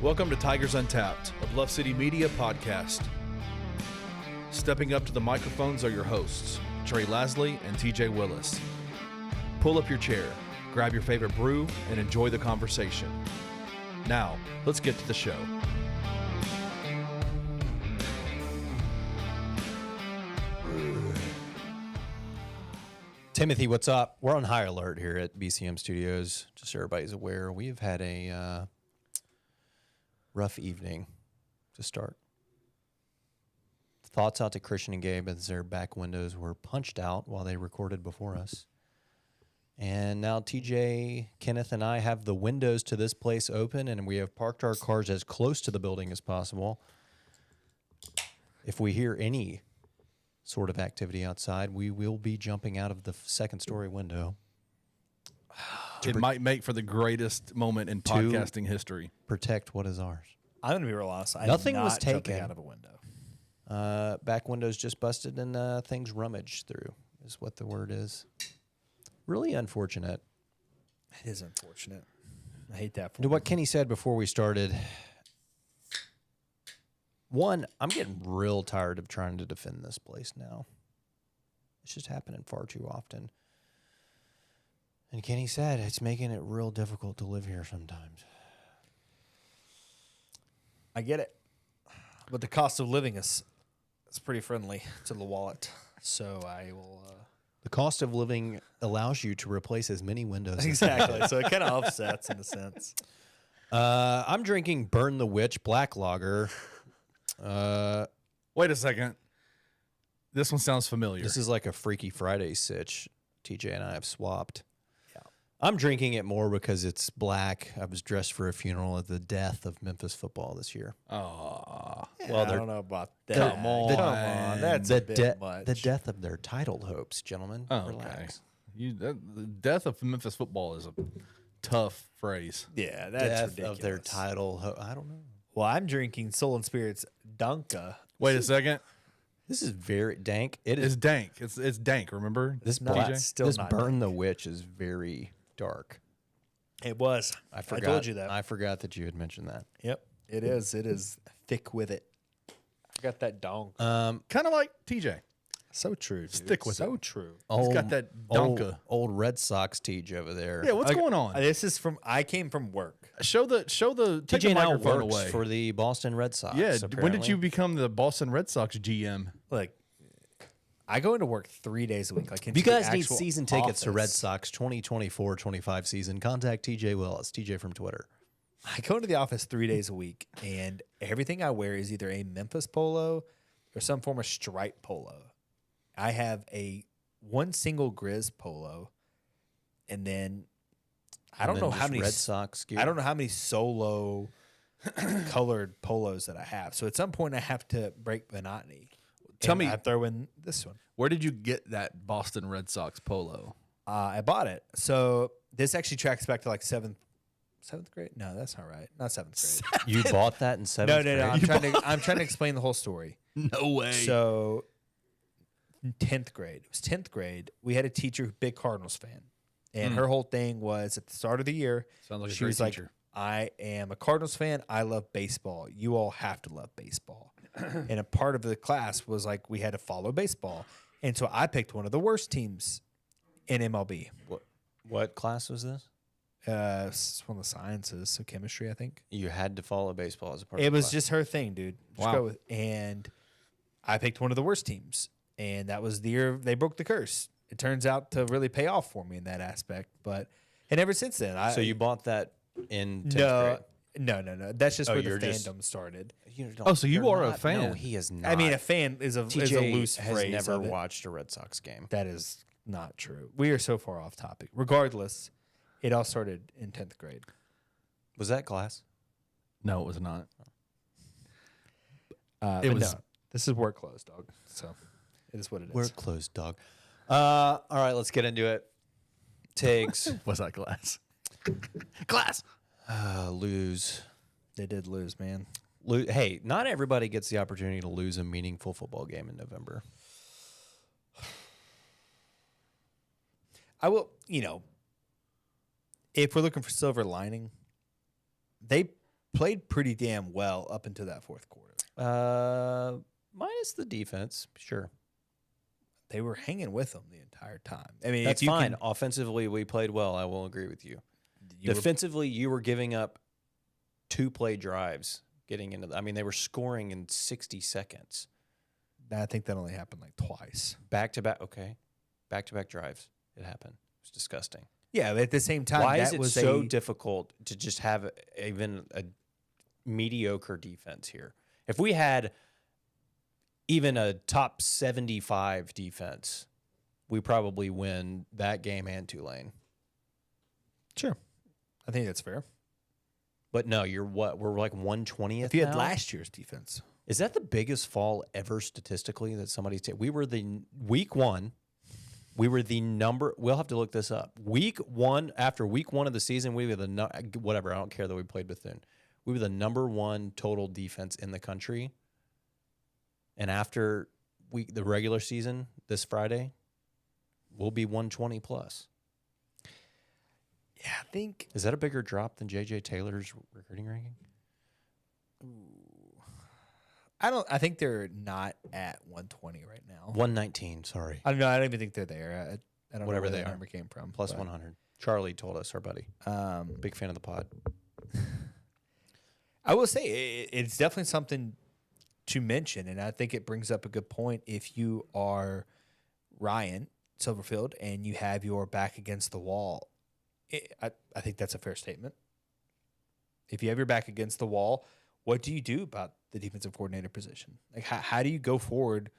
Welcome to Tigers Untapped, a Bluff City Media podcast. Stepping up to the microphones are your hosts, Trey Lasley and TJ Willis. Pull up your chair, grab your favorite brew, and enjoy the conversation. Now, let's get to the show. Timothy, what's up? We're on high alert here at BCM Studios. Just so everybody's aware, we have had a rough evening to start. Thoughts out to Christian and Gabe as their back windows were punched out while they recorded before us. And now TJ, Kenneth, and I have the windows to this place open, and we have parked our cars as close to the building as possible. If we hear any sort of activity outside, we will be jumping out of the second story window. It might make for the greatest moment in podcasting history. Protect what is ours. I'm going to be real honest. Nothing I'm not was taken jumping out of a window. Back windows just busted and things rummaged through is what the word is. Really unfortunate. It is unfortunate. I hate that. To what Kenny said before we started, one, I'm getting real tired of trying to defend this place now. It's just happening far too often. And Kenny said it's making it real difficult to live here sometimes. I get it. But the cost of living is pretty friendly to the wallet. So I will... The cost of living allows you to replace as many windows. Exactly. So it kind of offsets in a sense. I'm drinking Burn the Witch Black Lager. Wait a second. This one sounds familiar. This is like a Freaky Friday sitch. TJ and I have swapped. Yeah. I'm drinking it more because it's black. I was dressed for a funeral at the death of Memphis football this year. Oh, well, I don't know about that. Come on. That's a bit much. The death of their title hopes, gentlemen. Oh, relax. Okay. The death of Memphis football is a tough phrase. Yeah, that's Death ridiculous. of their title. I don't know. Well, I'm drinking Soul and Spirits Dunka. Wait a second. This is very dank. It It's is dank. It's dank. Remember this not- black, still this not Burn the Witch is very dark. It was. I forgot. I told you that. I forgot that you had mentioned that. Yep. It is. It is thick with it. I got that donk. kind of like TJ. So true. Dude. Stick with so it. true. He's got that Donka. Old Red Sox Tej over there. Yeah, what's going on? This is from. I came from work. Show the take TJ the now microphone works away. for the Boston Red Sox. Yeah, when apparently. did you become the Boston Red Sox GM? Like, I go into work 3 days a week. Like, If you guys need season tickets to Red Sox 2024-25 season, contact TJ Willis, TJ from Twitter. I go into the office 3 days a week, and everything I wear is either a Memphis polo or some form of stripe polo. I have one single Grizz polo, and then I don't know how many Red Sox gear. I don't know how many solo colored polos that I have. So at some point, I have to break monotony. Tell And me- I throw in this one. Where did you get that Boston Red Sox polo? I bought it. So this actually tracks back to like seventh grade. No, that's not right. Not seventh grade. You bought that in seventh grade? No. I'm trying to explain the whole story. No way. So, 10th grade. It was 10th grade. We had a teacher, big Cardinals fan. And her whole thing was at the start of the year, Sounds like a she great was like, teacher. I am a Cardinals fan. I love baseball. You all have to love baseball. And a part of the class was like we had to follow baseball. And so I picked one of the worst teams in MLB. What class was this? It's one of the sciences, so chemistry, I think. You had to follow baseball as a part of It the was class. just her thing, dude. Just Wow. go with, and I picked one of the worst teams, and that was the year they broke the curse. It turns out to really pay off for me in that aspect, and ever since then, So you bought that in 10th grade? no. That's just where the you're just- fandom started. Oh, so you you're are a not- fan. No, he is not. I mean, a fan is a TJ loose has phrase. never of it. watched a Red Sox game. That is not true. We are so far off topic. Regardless, it all started in 10th grade. Was that class? No, it was not. But was- no, this is work clothes, dog. So it is what it is. We're closed, dog. All right, let's get into it. Takes. Was that glass? Glass. Lose. They did lose, man. Hey, not everybody gets the opportunity to lose a meaningful football game in November. I will, if we're looking for silver lining, they played pretty damn well up until that fourth quarter. Minus the defense, sure. They were hanging with them the entire time. I mean, That's fine. Offensively, we played well. I will agree with you. Defensively, you were giving up 2-play drives getting into I mean, they were scoring in 60 seconds. I think that only happened like twice. Back-to-back, okay. Back-to-back drives. It happened. It was disgusting. Yeah, but at the same time, why is it so difficult to just have even a mediocre defense here? If we had even a top 75 defense, we probably win that game and Tulane. Sure. I think that's fair. But no, you're what? We're like 120th. If you had now? last year's defense. Is that the biggest fall ever statistically that somebody's taken? We were the week one. We were the number. We'll have to look this up. Week one, after week one of the season, we were the whatever. I don't care that we played Bethune. We were the number one total defense in the country. And after the regular season this Friday, we'll be 120 plus. Yeah, I think. Is that a bigger drop than J.J. Taylor's recruiting ranking? I think they're not at 120 right now. 119, sorry. I don't know. I don't even think they're there. I don't Whatever know where they that are. number came from. Plus 100. Charlie told us, our buddy. Big fan of the pod. I will say it's definitely something to mention, and I think it brings up a good point. If you are Ryan Silverfield and you have your back against the wall, I think that's a fair statement. If you have your back against the wall, what do you do about the defensive coordinator position? Like, how do you go forward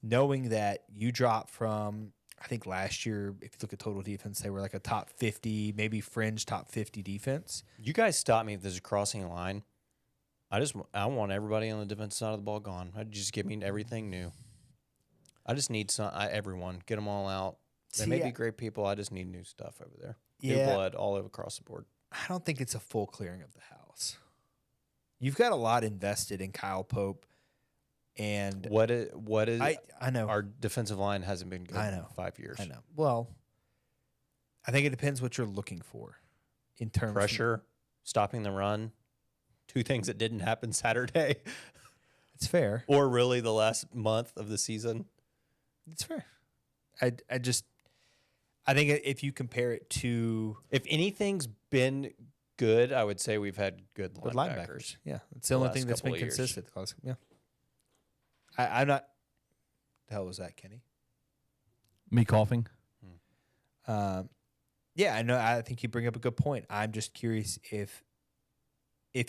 knowing that you drop from, I think last year, if you look at total defense, they were like a top 50, maybe fringe top 50 defense. You guys stop me if there's a crossing line. I want everybody on the defensive side of the ball gone. Just give me everything new. I just need everyone. Get them all out. They may be great people. I just need new stuff over there. New blood all over across the board. I don't think it's a full clearing of the house. You've got a lot invested in Kyle Pope, and what is I know our defensive line hasn't been good in 5 years. I know. Well, I think it depends what you're looking for in terms pressure, stopping the run. Two things that didn't happen Saturday. It's fair. Or really the last month of the season. It's fair. I think if you compare it to, if anything's been good, I would say we've had good linebackers. Yeah, it's the only thing that's been consistent. Yeah, I'm not. The hell was that, Kenny? Me coughing. Yeah, I know. I think you bring up a good point. I'm just curious if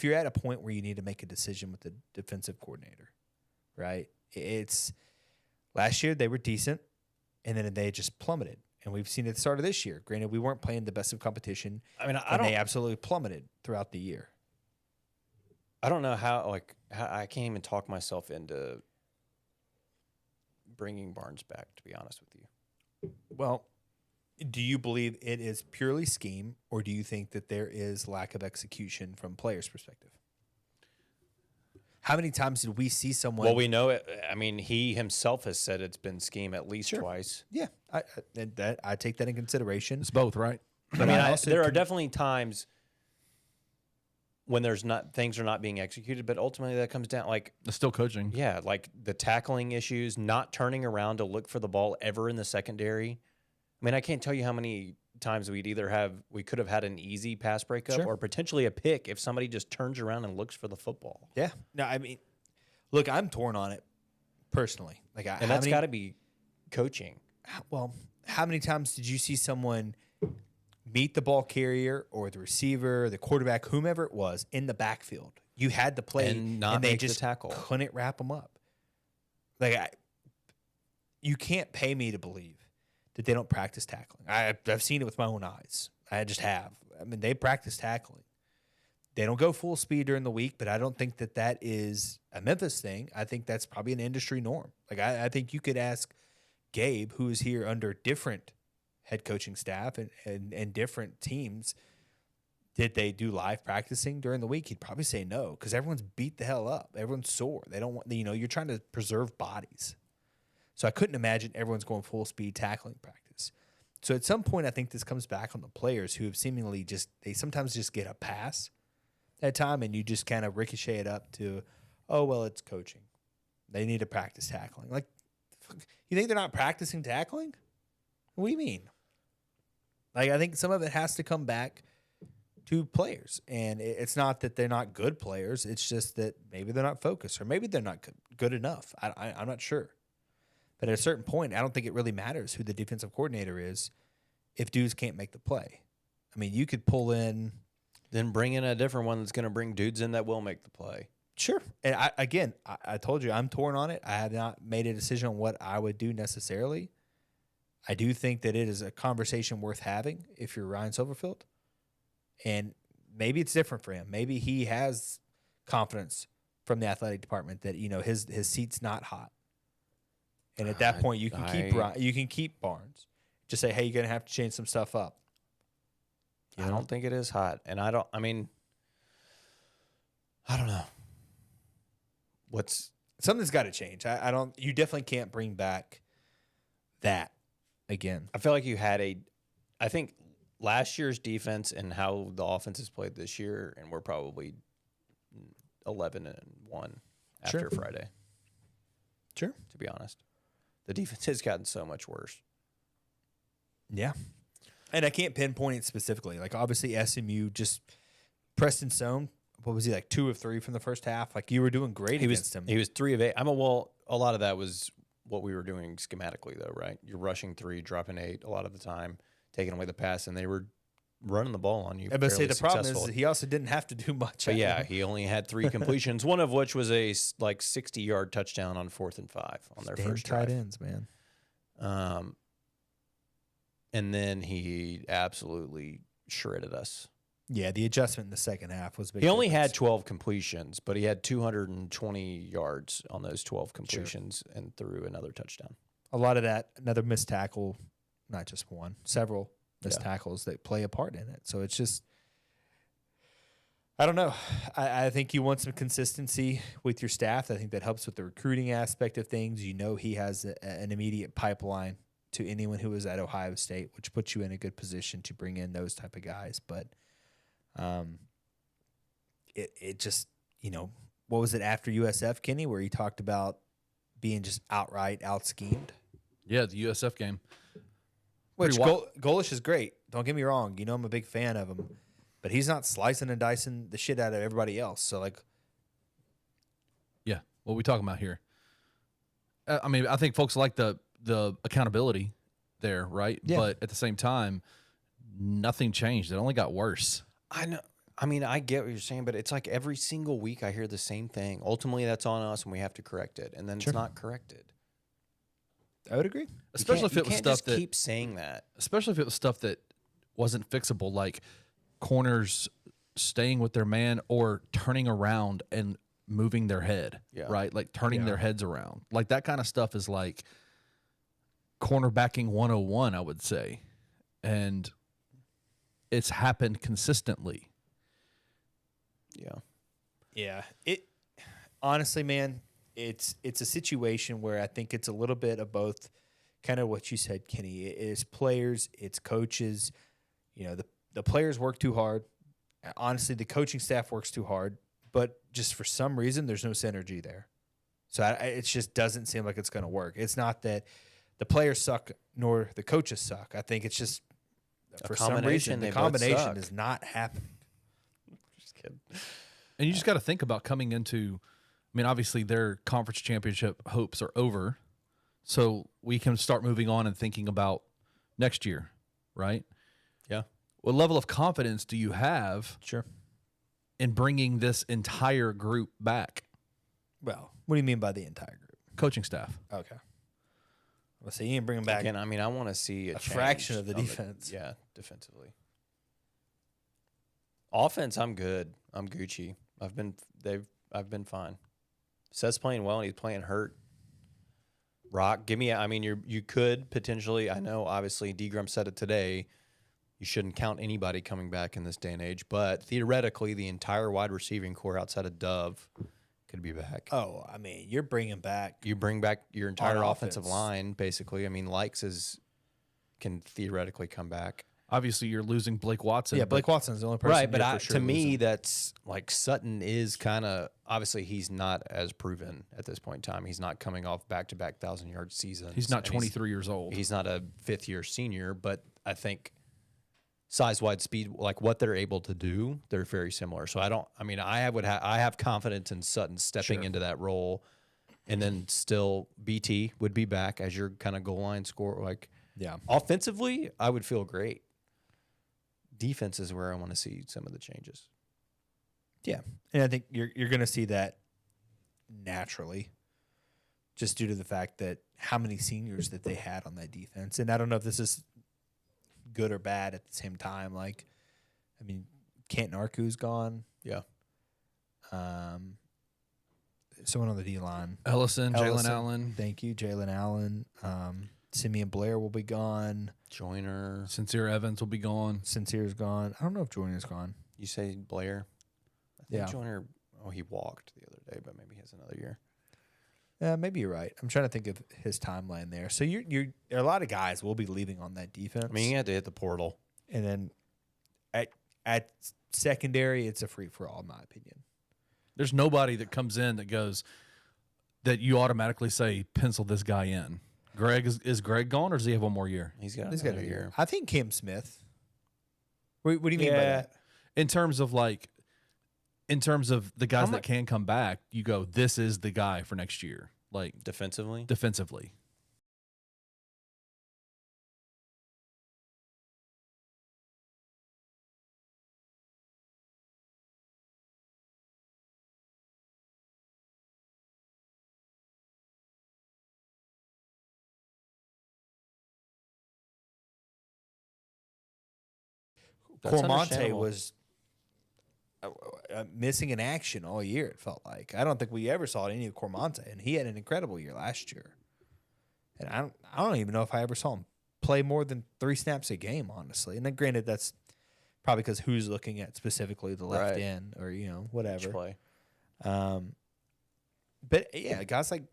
you're at a point where you need to make a decision with the defensive coordinator, right? It's last year they were decent, and then they just plummeted. And we've seen it at the start of this year. Granted, we weren't playing the best of competition. I mean, they absolutely plummeted throughout the year. I don't know how I can't even talk myself into bringing Barnes back, to be honest with you. Well, do you believe it is purely scheme, or do you think that there is lack of execution from players' perspective? How many times did we see someone? Well, we know it. I mean, he himself has said it's been scheme at least twice. Yeah, I take that in consideration. It's both, right? But I mean, there are definitely times when things are not being executed, but ultimately that comes down it's still coaching. Yeah, like the tackling issues, not turning around to look for the ball ever in the secondary. I mean, I can't tell you how many times we could have had an easy pass breakup or potentially a pick if somebody just turns around and looks for the football. Yeah. No, I mean, look, I'm torn on it personally. And that's got to be coaching. Well, how many times did you see someone meet the ball carrier or the receiver, the quarterback, whomever it was, in the backfield? You had the play, and they just couldn't wrap them up. You can't pay me to believe that they don't practice tackling. I've seen it with my own eyes. I just have. I mean, they practice tackling. They don't go full speed during the week, but I don't think that is a Memphis thing. I think that's probably an industry norm. I think you could ask Gabe, who is here under different head coaching staff and different teams, did they do live practicing during the week? He'd probably say no, because everyone's beat the hell up. Everyone's sore. They don't want, you're trying to preserve bodies. So I couldn't imagine everyone's going full speed tackling practice. So at some point, I think this comes back on the players who have seemingly they sometimes just get a pass. that time, and you just kind of ricochet it up to, oh, well, it's coaching. They need to practice tackling. Like, you think they're not practicing tackling? What do you mean? Like, I think some of it has to come back to players. And it's not that they're not good players. It's just that maybe they're not focused or maybe they're not good enough. I'm not sure. But at a certain point, I don't think it really matters who the defensive coordinator is if dudes can't make the play. I mean, you could pull in. Then bring in a different one that's going to bring dudes in that will make the play. Sure. And I told you I'm torn on it. I have not made a decision on what I would do necessarily. I do think that it is a conversation worth having if you're Ryan Silverfield. And maybe it's different for him. Maybe he has confidence from the athletic department that, you know, his seat's not hot. And at that point, you can keep Barnes. Just say, hey, you're going to have to change some stuff up. I don't think it is hot. And I don't know. Something's got to change. You definitely can't bring back that again. I feel like you had I think last year's defense and how the offense has played this year, and we're probably 11-1 after Friday. Sure. To be honest. The defense has gotten so much worse. Yeah. And I can't pinpoint it specifically. Like, obviously, SMU just Preston Sone, what was he, like 2 of 3 from the first half? Like, you were doing great against him. He was 3 of 8. A lot of that was what we were doing schematically, though, right? You're rushing 3, dropping 8 a lot of the time, taking away the pass, and they were running the ball on you. I say the problem is he also didn't have to do much. But yeah, he only had 3 completions, one of which was a 60-yard touchdown on 4th and 5 on their first drive. Tight ends, man. And then he absolutely shredded us. Yeah, the adjustment in the second half was big. He only had 12 completions, but he had 220 yards on those 12 completions and threw another touchdown. A lot of that, another missed tackle, not just one, several missed tackles that play a part in it. So it's just, I don't know. I think you want some consistency with your staff. I think that helps with the recruiting aspect of things. You know, he has an immediate pipeline to anyone who was at Ohio State, which puts you in a good position to bring in those type of guys. But it just, you know, what was it after USF, Kenny, where he talked about being just outright out-schemed? Yeah, the USF game. Which Golish is great. Don't get me wrong. You know I'm a big fan of him. But he's not slicing and dicing the shit out of everybody else. So, like. Yeah, what are we talking about here? I mean, I think folks like the accountability there, right? Yeah. But at the same time, nothing changed. It only got worse. I know. I mean, I get what you're saying, but it's like every single week I hear the same thing. Ultimately, that's on us, and we have to correct it. And then it's not corrected. I would agree. Especially if it was stuff that keep saying that. Especially if it was stuff that wasn't fixable, like corners staying with their man or turning around and moving their head, right? Like turning their heads around. Like that kind of stuff is like cornerbacking 101, I would say. And it's happened consistently. Yeah. Yeah. It honestly, man, it's a situation where I think it's a little bit of both, kind of what you said, Kenny. It is players, it's coaches. You know, the players work too hard. Honestly, the coaching staff works too hard. But just for some reason, there's no synergy there. So it just doesn't seem like it's going to work. It's not that the players suck nor the coaches suck. I think it's just for some reason the combination is not happening. Just kidding. And you just got to think about coming into, I mean, obviously their conference championship hopes are over. So we can start moving on and thinking about next year, right? Yeah. What level of confidence do you have in bringing this entire group back? Well, what do you mean by the entire group? Coaching staff. Okay. Well, so you ain't bringing back again. I mean, I want to see a fraction of the defense. Defensively. Offense, I'm good. I'm Gucci. I've been fine. Seth's playing well and he's playing hurt. Rock, you could potentially, I know obviously D-Grum said it today, you shouldn't count anybody coming back in this day and age, but theoretically the entire wide receiving core outside of Dove could be back. Oh, I mean, you bring back your entire offensive line, basically. I mean, Likes can theoretically come back. Obviously, you're losing Blake Watson. Yeah, Blake Watson's the only person. Right, but you're for sure to me, losing. that's like Sutton is kind of obviously he's not as proven at this point in time. He's not coming off back-to-back 1,000-yard seasons. He's not and 23 years old. He's not a fifth-year senior, but I think size-wide speed, like what they're able to do, they're very similar. So I have confidence in Sutton stepping into that role, and then still BT would be back as your kind of goal line scorer. Like, Yeah. offensively, I would feel great. Defense is where I want to see some of the changes. Yeah, and I think you're going to see that naturally, just due to the fact that how many seniors that they had on that defense. And I don't know if this is good or bad at the same time. Like, I mean, Canton Arku's gone. Yeah. Someone on the D line. Ellison, Jalen Allen. Thank you, Jalen Allen. Simeon Blair will be gone. Joyner. Sincere Evans will be gone. Sincere's gone. I don't know if Joyner's gone. You say Blair? I think Yeah. Joyner, he walked the other day, but maybe he has another year. Maybe you're right. I'm trying to think of his timeline there. So there are a lot of guys will be leaving on that defense. I mean, you had to hit the portal. And then at secondary, it's a free for all, in my opinion. There's nobody that comes in that goes that you automatically say pencil this guy in. Greg is Greg gone, or does he have one more year? He's got He's another got a year. year. I think Cam Smith. What do you mean by that? In terms of the guys that can come back, you go, this is the guy for next year. Like Defensively? defensively. That's Cormonte understandable. was missing in action all year, it felt like. I don't think we ever saw any of Cormonte, and he had an incredible year last year. And I don't even know if I ever saw him play more than 3 snaps a game, honestly. And then granted, that's probably because who's looking at specifically the left Right. end or, Each whatever. play. But, yeah, guys like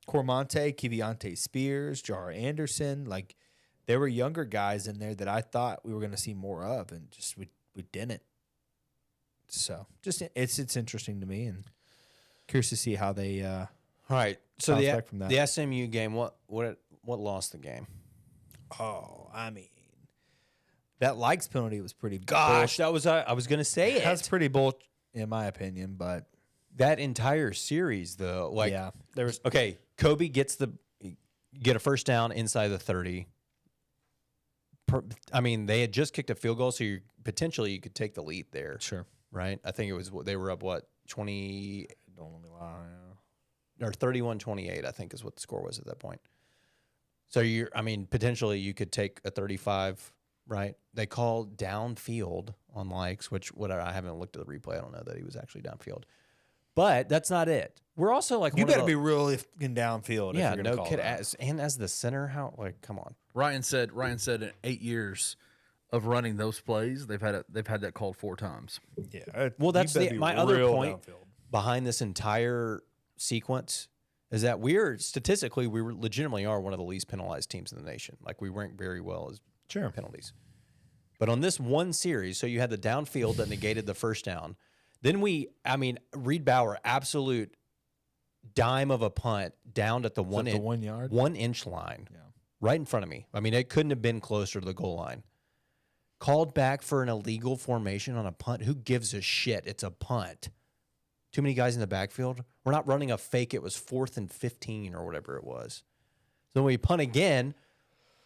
Cormonte, Keviante Spears, Jar Anderson, like there were younger guys in there that I thought we were going to see more of, and just we didn't. So just it's interesting to me, and curious to see how they All right. So bounce the back from that. the SMU game, what lost the game? Oh, I mean, that likes penalty was pretty. Gosh, that was I was gonna say it. That's pretty bull, in my opinion. But That entire series, though, like yeah, there was okay, Kobe get a first down inside the 30. I mean, they had just kicked a field goal, so you could take the lead there, sure. right? I think it was they were up 20 Don't let me lie. or 31-28, I think is what the score was at that point. So potentially you could take a 35, right? They called downfield on likes, which I haven't looked at the replay. I don't know that he was actually downfield. But that's not it. We're also like You got to be really fucking downfield. yeah, if you're gonna no call kid. that. As the center, how come on? Ryan said in 8 years of running those plays, they've had that called 4 times. Yeah. Well, that's you better be my other real point downfield. behind this entire sequence is that we legitimately are one of the least penalized teams in the nation. Like we rank very well as Sure. penalties. But on this one series, so you had the downfield that negated the first down. Then Reed Bauer, absolute dime of a punt down at the Is that the 1 yard? 1 inch line, Yeah. right in front of me. I mean, it couldn't have been closer to the goal line. Called back for an illegal formation on a punt. Who gives a shit? It's a punt. Too many guys in the backfield. We're not running a fake. It was 4th and 15 or whatever it was. So we punt again.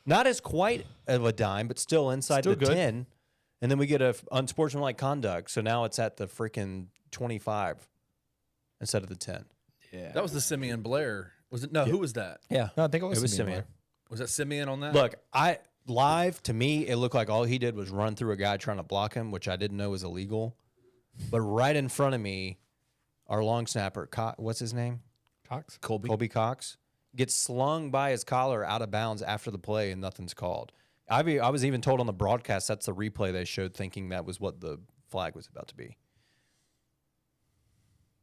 Not as quite of a dime, but still inside Still the good. 10. And then we get a unsportsmanlike conduct. So now it's at the freaking 25 instead of the 10. Yeah. That was the Simeon Blair. Was it? No, who was that? Yeah. No, I think it was Simeon. Blair. Was that Simeon on that? Look, live, to me, it looked like all he did was run through a guy trying to block him, which I didn't know was illegal. But right in front of me, our long snapper, what's his name? Cox. Colby Cox, gets slung by his collar out of bounds after the play, and nothing's called. I was even told on the broadcast that's the replay they showed, thinking that was what the flag was about to be.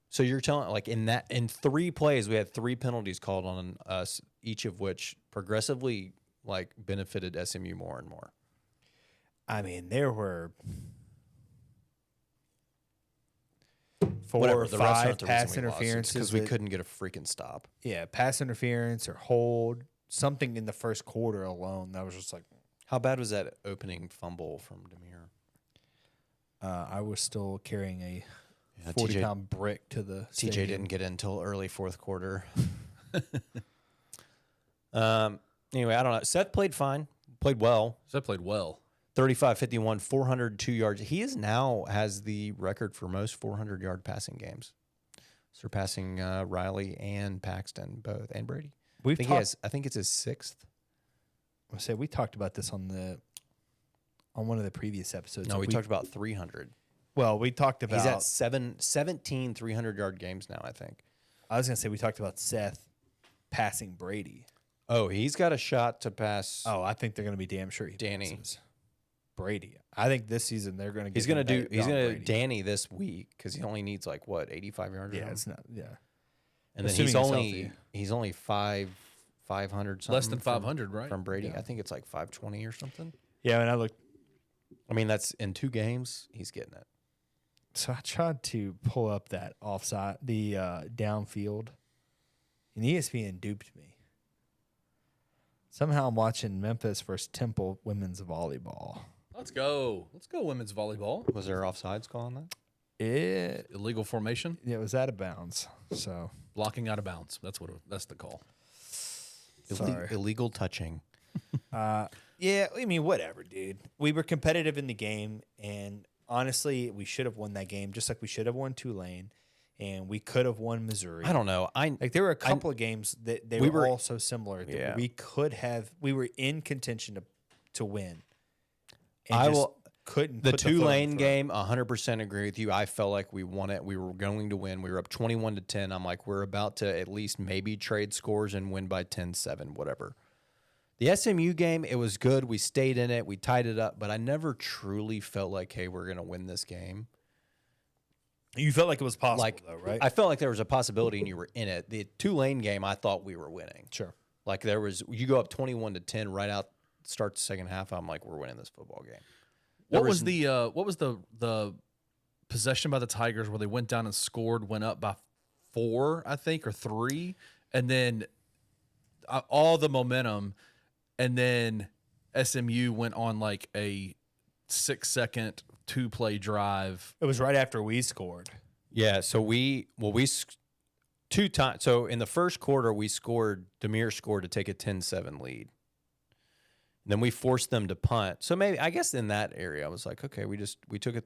So you're telling, like, in 3 plays, we had 3 penalties called on us, each of which progressively, like, benefited SMU more and more. I mean, there were 4 Whatever, or the refs 5 aren't the pass reason we lost. It's interferences because we that- couldn't get a freaking stop. Yeah, pass interference or hold, something in the first quarter alone. That was just like, How bad was that opening fumble from Demir? I was still carrying a Yeah, 40-pound brick to the TJ stadium. didn't get in until early fourth quarter. Anyway, I don't know. Seth played fine, played well. Seth played well. 35-51, 402 yards. He is now has the record for most 400-yard passing games, surpassing Riley and Paxton both, and Brady. We've I think it's his 6th. I say we talked about this on one of the previous episodes. No, we talked about 300. Well, we talked about. He's at 17 300-yard games now, I think. I was gonna say we talked about Seth passing Brady. Oh, he's got a shot to pass. Oh, I think they're gonna be damn sure he Danny. passes Brady. I think this season they're gonna. He's get gonna him do. He's beyond gonna Brady. Danny this week because he only needs like what 85 yards. or Yeah, something? it's not. Yeah, And then Assuming he's only 500 something. Less than 500, right? From Brady. Yeah. I think it's like 520 or something. yeah. And I looked. I mean, that's in 2 games. He's getting it. So I tried to pull up that offside, the downfield, and ESPN duped me. Somehow I'm watching Memphis versus Temple women's volleyball. Let's go. Let's go women's volleyball. Was there offsides call on that? It Illegal formation, was out of bounds. So blocking out of bounds. That's the call. sorry. Illegal touching. Yeah, I mean, whatever, dude. We were competitive in the game, and honestly, we should have won that game, just like we should have won Tulane, and we could have won Missouri. I don't know. Like there were a couple of games that we were were- all so similar that Yeah. we were in contention to win. And I just will- couldn't The put the foot in Tulane front. game, 100% agree with you. I felt like we won it. We were going to win. We were up 21-10. I'm like, we're about to at least maybe trade scores and win by 10-7, whatever. The SMU game, it was good. We stayed in it. We tied it up, but I never truly felt like, hey, we're going to win this game. You felt like it was possible, Like, though, right? I felt like there was a possibility and you were in it. The Tulane game, I thought we were winning. Sure. Like you go up 21-10 right out, start the second half. I'm like, we're winning this football game. What was the possession by the Tigers where they went down and scored, went up by 4, I think, or 3, and then all the momentum, and then SMU went on like a 6-second 2-play drive. It was right after we scored. Yeah, so we 2 times. So in the first quarter, Demir scored to take a 10-7 lead. And then we forced them to punt. So maybe, I guess in that area, I was like, okay, we took a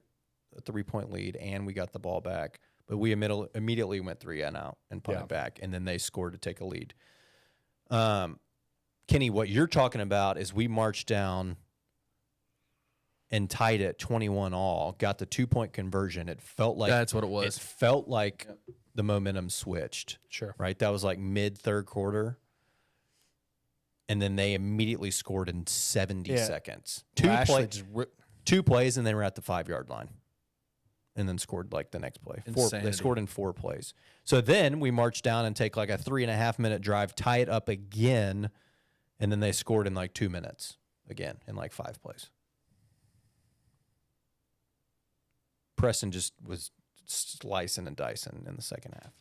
3-point lead and we got the ball back. But we immediately went 3 and out and punted back. And then they scored to take a lead. Kenny, what you're talking about is we marched down and tied it 21-all, got the 2-point conversion. It felt like That's what it was. It felt like the momentum switched. Sure. Right? That was like mid-third quarter. And then they immediately scored in 70 seconds. Ashley just 2 plays, and they were at the 5-yard line. And then scored like the next play. They Insanity. scored in 4 plays. So then we marched down and take like a 3.5-minute drive, tie it up again, and then they scored in like 2 minutes again in like 5 plays. Preston just was slicing and dicing in the second half.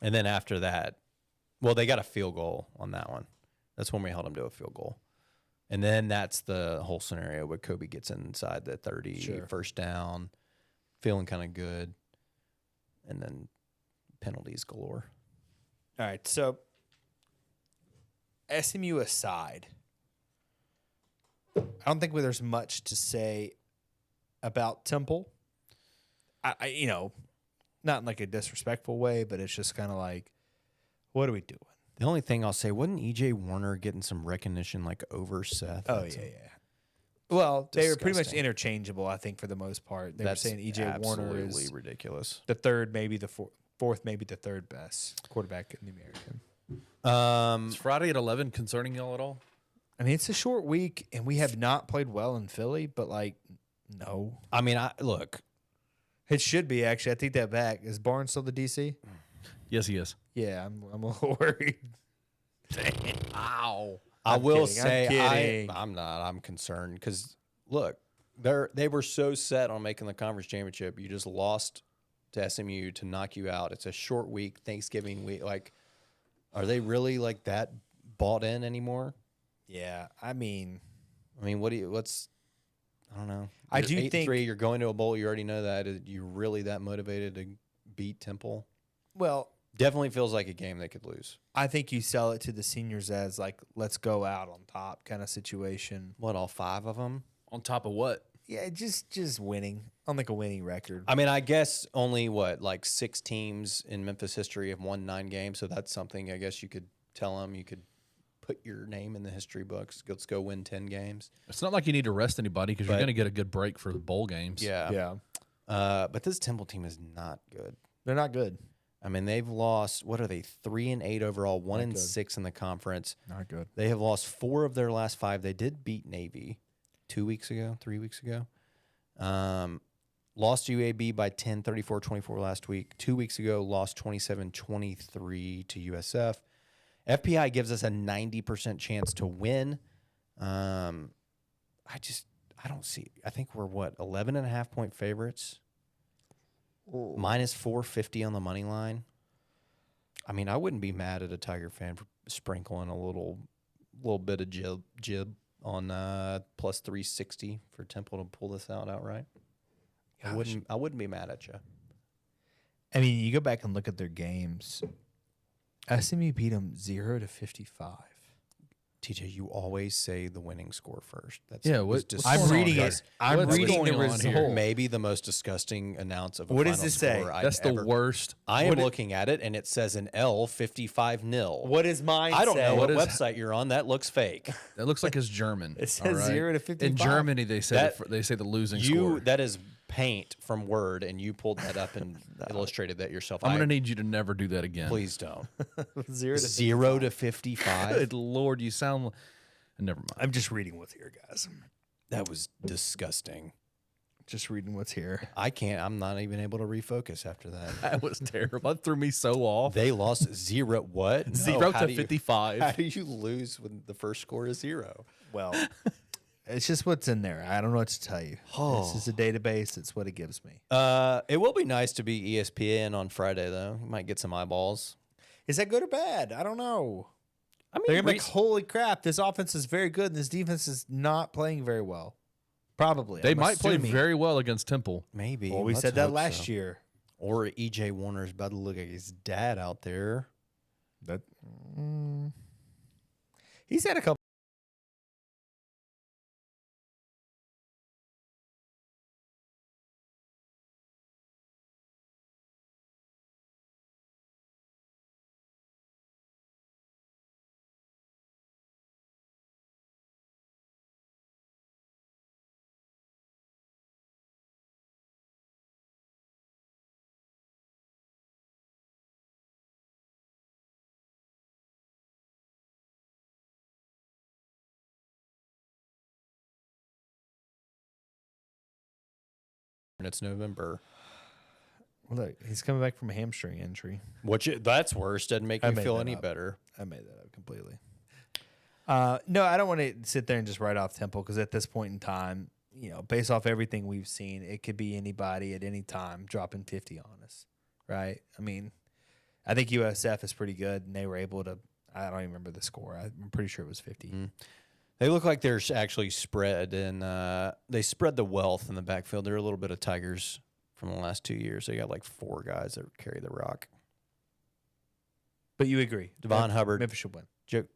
And then after that, well, they got a field goal on that one. That's when we held them to a field goal. And then that's the whole scenario where Kobe gets inside the 30, first down, feeling kind of good, and then penalties galore. All right, so SMU aside, I don't think there's much to say about Temple. I not in like a disrespectful way, but it's just kind of like, what are we doing? The only thing I'll say, wasn't E.J. Warner getting some recognition like over Seth? Oh, yeah. Well, they were pretty much disgusting. interchangeable, I think, for the most part. They were That's saying E.J. Warner absolutely is ridiculous. the third, maybe the fourth, maybe the third best quarterback in the American. Is Friday at 11 concerning y'all at all? I mean, it's a short week, and we have not played well in Philly, but, like, no. I mean, look, It should be, actually. I take that back. Is Barnes still the DC? Yes, he is. Yeah, I'm a little worried. Ow. I will kidding, I'm say kidding. I'm not. I'm concerned because look, they were so set on making the conference championship. You just lost to SMU to knock you out. It's a short week, Thanksgiving week. Like, are they really like that bought in anymore? Yeah, I mean, I don't know. I You're do 8-3, you're going to a bowl. You already know that. Are you really that motivated to beat Temple? well, Definitely feels like a game they could lose. I think you sell it to the seniors as like, let's go out on top kind of situation. What, all 5 of them? On top of what? Yeah, just winning on like a winning record. I mean, I guess only like 6 teams in Memphis history have won 9 games. So that's something I guess you could tell them. You could put your name in the history books. Let's go win 10 games. It's not like you need to rest anybody because you're going to get a good break for the bowl games. Yeah. Yeah, But this Temple team is not good. they're not good. I mean, they've lost, what are they, 3-8 overall, 1-6 in the conference. Not good. They have lost 4 of their last 5. They did beat Navy 3 weeks ago. Lost UAB by 10, 34-24 last week. 2 weeks ago, lost 27-23 to USF. FPI gives us a 90% chance to win. I don't see. I think we're 11.5-point favorites. Minus 450 on the money line. I mean, I wouldn't be mad at a Tiger fan for sprinkling a little bit of jib on plus 360 for Temple to pull this out outright. I wouldn't be mad at you. I mean, you go back and look at their games. SMU beat them 0-55. TJ, you always say the winning score first. That's I'm reading it. I'm reading the result. Maybe the most disgusting announce of a What does final it say? score I've That's the ever. worst. I am looking at it, and it says an L 55-0. What does mine say? I don't know what is- website you're on. That looks fake. That looks like it's German. It says all right? 0-55. In Germany, they say That- they say the losing score. That is paint from Word, and you pulled that up and illustrated that yourself. I'm going to need you to never do that again. Please don't. 0 to 55. Good Lord, you sound. Never mind. I'm just reading what's here, guys. That was disgusting. Just reading what's here. I can't. I'm not even able to refocus after that. That was terrible. That threw me so off. They lost 0. What? No, 0 how to do you- 55. How do you lose when the first score is 0? Well, it's just what's in there. I don't know what to tell you. This is a database. It's what it gives me. It will be nice to be ESPN on Friday, though. You might get some eyeballs. Is that good or bad? I don't know. I mean, They're gonna be like, holy crap, this offense is very good and this defense is not playing very well. Probably. They I'm might play assuming. very well against Temple. maybe. Well, we Let's said that hope last so. year. Or EJ Warner's about to look like his dad out there. That he's had a couple. And it's November. Look, he's coming back from a hamstring injury. That's worse. Doesn't make I me made feel that any up. better. I made that up completely. No, I don't want to sit there and just write off Temple because at this point in time, based off everything we've seen, it could be anybody at any time dropping 50 on us, right? I mean, I think USF is pretty good, and they were able to. I don't even remember the score. I'm pretty sure it was 50. They look like they're actually spread, and they spread the wealth in the backfield. They're a little bit of Tigers from the last 2 years. They got like 4 guys that carry the rock. But you agree, Devon Hubbard. Memphis should win.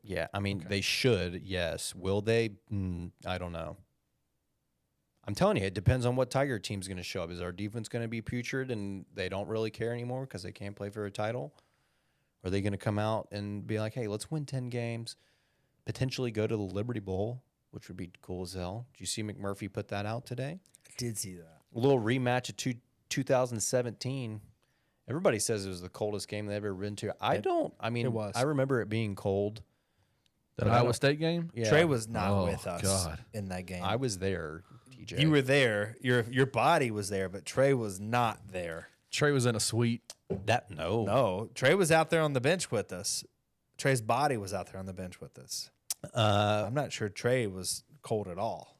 Yeah, I mean, Okay. they should, yes. Will they? I don't know. I'm telling you, it depends on what Tiger team's going to show up. Is our defense going to be putrid and they don't really care anymore because they can't play for a title? Or are they going to come out and be like, hey, let's win 10 games, potentially go to the Liberty Bowl, which would be cool as hell. Did you see McMurphy put that out today? I did see that. A little rematch of 2017. Everybody says it was the coldest game they've ever been to. It was. I remember it being cold. That But I Iowa don't- State game? Yeah. Trey was not Oh, with us God. in that game. I was there, TJ. You were there. Your body was there, but Trey was not there. Trey was in a suite. No. No, Trey was out there on the bench with us. Trey's body was out there on the bench with us. I'm not sure Trey was cold at all.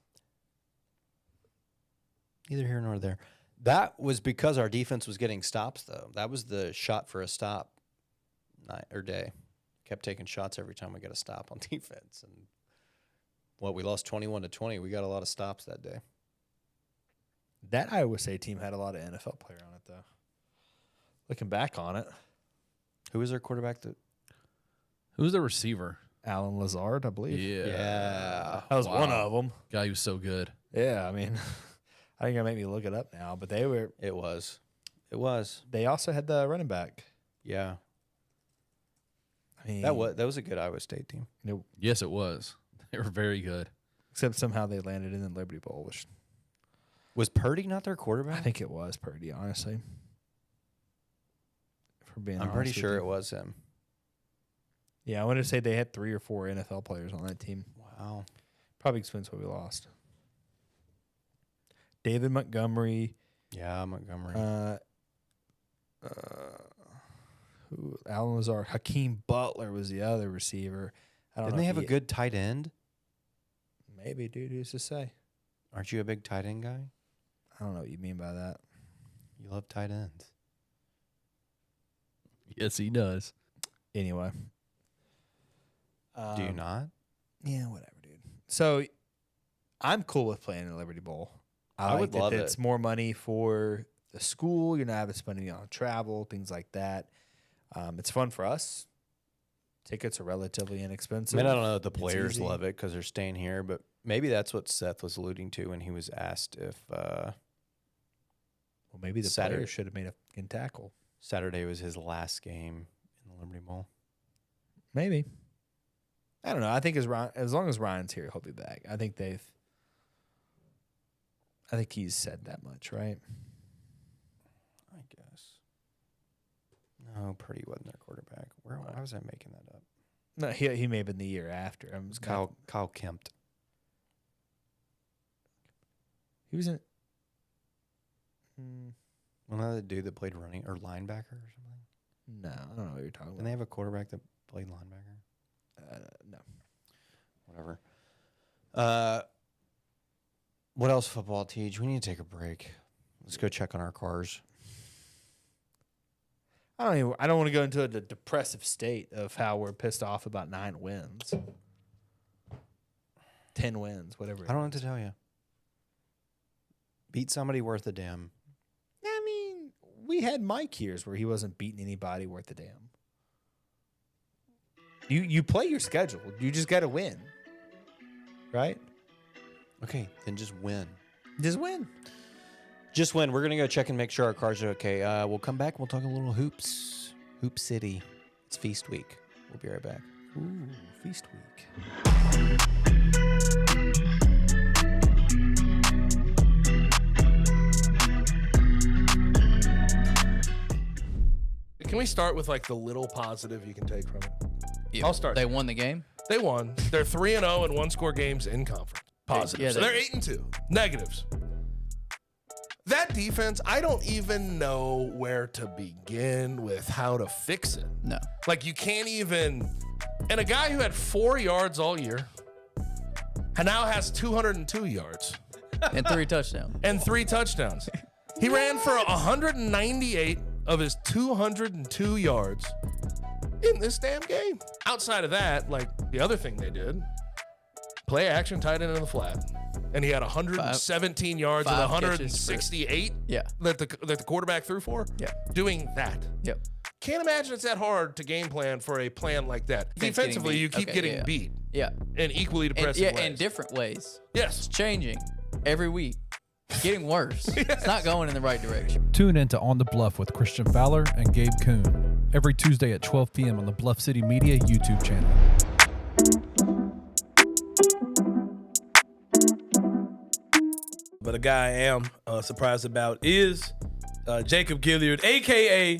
Neither here nor there. That was because our defense was getting stops, though. That was the shot for a stop night or day. Kept taking shots every time we got a stop on defense. And we lost 21-20. We got a lot of stops that day. That Iowa State team had a lot of NFL player on it, though. Looking back on it. Who was their quarterback? Who was the receiver? Alan Lazard, I believe. Yeah. That was one of them. Guy, he was so good. Yeah, I mean, I think you're going to make me look it up now, but they were. It was. They also had the running back. Yeah. I mean, That was a good Iowa State team. Yes, it was. They were very good. Except somehow they landed in the Liberty Bowl, which Was Purdy not their quarterback? I think it was Purdy, honestly. For being I'm pretty sure it was him. Yeah, I want to say they had 3 or 4 NFL players on that team. Wow. Probably explains why we lost. David Montgomery. Yeah, Montgomery. Alan Lazard. Hakeem Butler was the other receiver. Didn't they have a good tight end? Maybe, dude. Who's to say? Aren't you a big tight end guy? I don't know what you mean by that. You love tight ends. Yes, he does. Anyway. Do you not? Yeah, whatever, dude. So I'm cool with playing in the Liberty Bowl. I would love it. It's more money for the school. You're not having to spend money on travel, things like that. It's fun for us. Tickets are relatively inexpensive. I mean, I don't know if the It's players easy. love it because they're staying here, but maybe that's what Seth was alluding to when he was asked if Well, maybe the Saturday. players should have made a fucking tackle. Saturday was his last game in the Liberty Bowl. Maybe. I don't know. I think as long as Ryan's here, he'll be back. I think he's said that much, right? I guess. No, Purdy wasn't their quarterback. Why was I making that up? No, he may have been the year after. It was Kyle Kempt. He was in. Well, the dude that played running or linebacker or something. No, I don't know what you're talking Didn't about. they have a quarterback that played linebacker? No. Whatever. What else football, Teach? We need to take a break. Let's go check on our cars. I don't want to go into a depressive state of how we're pissed off about 9 wins. 10 wins, whatever. I don't know what to tell you. Beat somebody worth a damn. I mean, we had Mike years where he wasn't beating anybody worth a damn. You play your schedule. You just got to win. Right? Okay, then just win. Just win. Just win. We're going to go check and make sure our cars are okay. We'll come back. We'll talk a little hoops. Hoop City. It's feast week. We'll be right back. Ooh, feast week. Can we start with like the little positive you can take from it? Yeah, I'll start. They won the game. They won. They're 3-0 in one-score games in conference. Positives. Yeah, So they're 8-2. Negatives. That defense, I don't even know where to begin with how to fix it. No. Like you can't even. And a guy who had 4 yards all year, and now has 202 yards And 3 touchdowns. and 3 touchdowns. He ran for 198 of his 202 yards in this damn game. Outside of that, like the other thing they did, play action tight end in the flat. And he had 117 yards and 168 Yeah. that the quarterback threw for. Yeah. Doing that. Yep. Can't imagine it's that hard to game plan for a plan like that. Defense Defensively, getting you beat. keep Okay, getting yeah. beat Yeah. in equally And, depressive yeah, ways. in different ways. Yes. It's changing every week. Getting worse. It's not going in the right direction. Tune in to On the Bluff with Christian Fowler and Gabe Kuhn every Tuesday at 12 p.m. on the Bluff City Media YouTube channel. But a guy I am surprised about is Jacob Gilliard, a.k.a.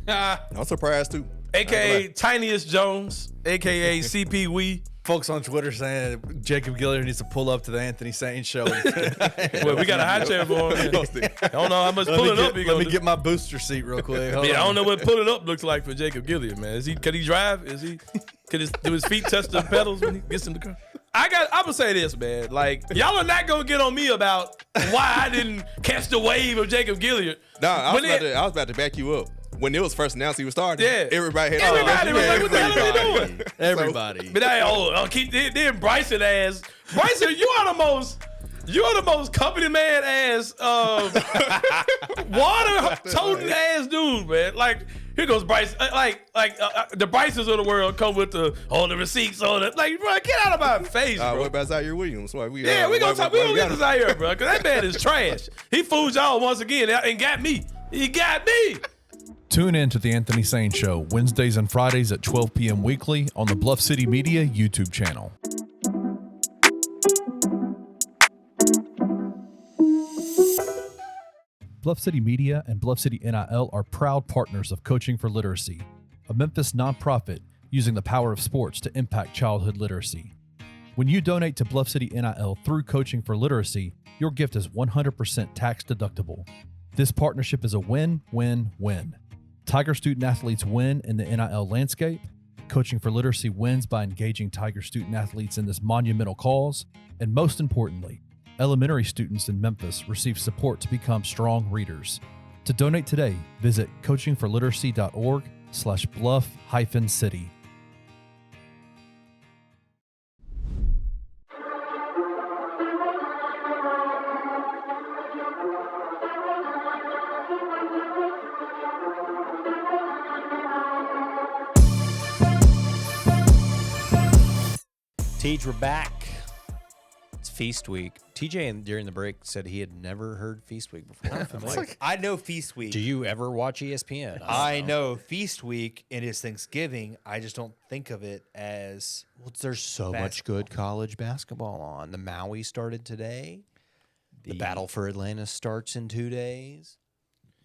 I'm surprised too. a.k.a. Tiniest Jones, a.k.a. CP Wee, folks on Twitter saying Jacob Gilliard needs to pull up to the Anthony Sane show. Well, we got a high chair for him. I don't know how much pulling up he Let me gonna get my booster seat real quick. Hold I on. don't know what pulling up looks like for Jacob Gilliard, man. Could he drive? Do his feet touch the pedals when he gets in the car? I'm gonna say this, man. Like, y'all are not gonna get on me about why I didn't catch the wave of Jacob Gilliard. No, I was about to back you up. When it was first announced he was starting, Yeah. everybody had Everybody was like, what the hell are they doing? Everybody. But then Bryson ass. Bryson, you are the most company man ass, water toting ass dude, man. Like, here goes Bryce. The Brysons of the world come with the receipts on it. Like, bro, get out of my face, bro. What about Zaire Williams? We gonna talk. We gonna get to Zaire, bro, because that man is trash. He fooled y'all once again and got me. He got me. Tune in to the Anthony Sane Show Wednesdays and Fridays at 12 p.m. weekly on the Bluff City Media YouTube channel. Bluff City Media and Bluff City NIL are proud partners of Coaching for Literacy, a Memphis nonprofit using the power of sports to impact childhood literacy. When you donate to Bluff City NIL through Coaching for Literacy, your gift is 100% tax deductible. This partnership is a win-win-win. Tiger student athletes win in the NIL landscape. Coaching for Literacy wins by engaging Tiger student athletes in this monumental cause. And most importantly, elementary students in Memphis receive support to become strong readers. To donate today, visit coachingforliteracy.org/bluff-city. Tej, we're back. It's Feast Week. TJ during the break said he had never heard Feast Week before. I'm like, I know Feast Week. do you ever watch ESPN? I know Feast Week and it's Thanksgiving. I just don't think of it as Well, there's so much good college basketball on. The Maui started today. The Battle for Atlantis starts in 2 days.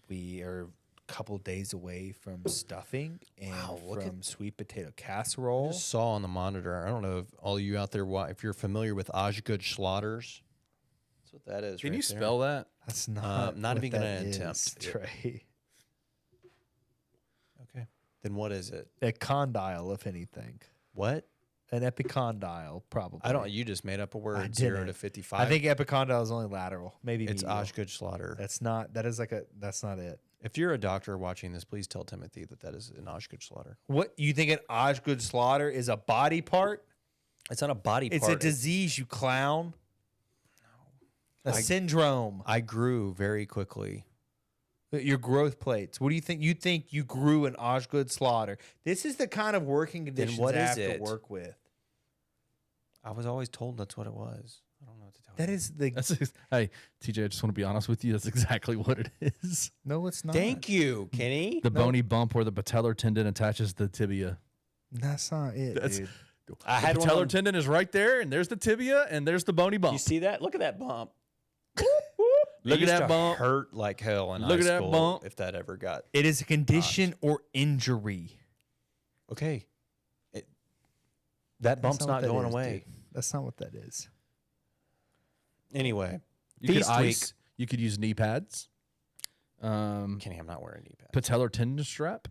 we are a couple days away from stuffing and from sweet potato casserole. I just saw on the monitor. I don't know if all of you out there, if you're familiar with Osgood Slaughters. That's what that is. Can right you there. spell that? That's not not what even that gonna is, attempt. Trey. Okay. Then what is it? A condyle, if anything. What? An epicondyle, probably. I don't. You just made up a word. I 0 didn't. to 55. I think epicondyle is only lateral. Maybe it's medial. Osgood Slaughter. That's not. That is like a. That's not it. If you're a doctor watching this, please tell Timothy that is an Osgood Slaughter. What you think an Osgood slaughter is a body part? It's not a body It's part. a disease, you clown. No. A syndrome. I grew very quickly. Your growth plates. What do you think? You think you grew an Osgood slaughter? This is the kind of working conditions what I is have it? to work with. I was always told that's what it was. I don't know what to tell you. That is the. Hey, TJ, I just want to be honest with you. That's exactly what it is. No, it's not. Thank you, Kenny. The bony bump where the patellar tendon attaches the tibia. That's not it, That's- dude. I The had one. patellar tendon is right there, and there's the tibia, and there's the bony bump. You see that? Look at that bump. Look It at used that to bump. Hurt like hell in Look high at that school bump. if that ever got. It is a condition or injury. Okay. That bump's That's not what that going is, away. dude. That's not what that is. Anyway, You could Feast ice. week. You could use knee pads. Kenny, I'm not wearing knee pads. Patellar tendon strap.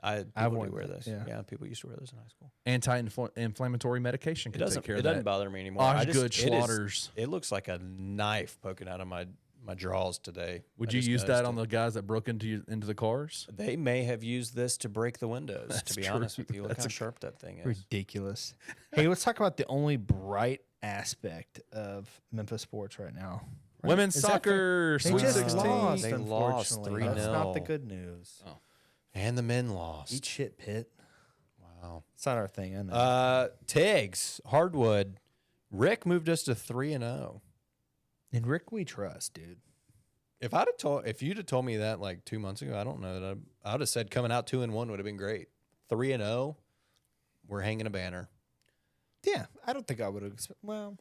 People worn do wear those, those. yeah. Yeah, people used to wear those in high school. Anti-inflammatory medication It can doesn't. take care It of doesn't that. bother me anymore. I just- Osgood it is- Slaughters. It looks like a knife poking out of my drawers today. Would I you just use that noticed on it. the guys that broke into the cars? They may have used this to break the windows. That's to be true. honest with you, look That's how a- sharp that thing is. Ridiculous. Hey, let's talk about the only bright aspect of Memphis sports right now. Right? Women's Is that fair? soccer, They Sweet just 16. lost. They lost Unfortunately, 3-0. That's not the good news. Oh. And the men lost. Eat shit, Pitt. Wow. It's not our thing. I know. Tags, Hardwood. Rick moved us to 3-0. And Rick, we trust, dude. If you'd have told me that like 2 months ago, I don't know that I would have said coming out 2-1 would have been great. 3-0, we're hanging a banner. Yeah, I don't think I would have. Well,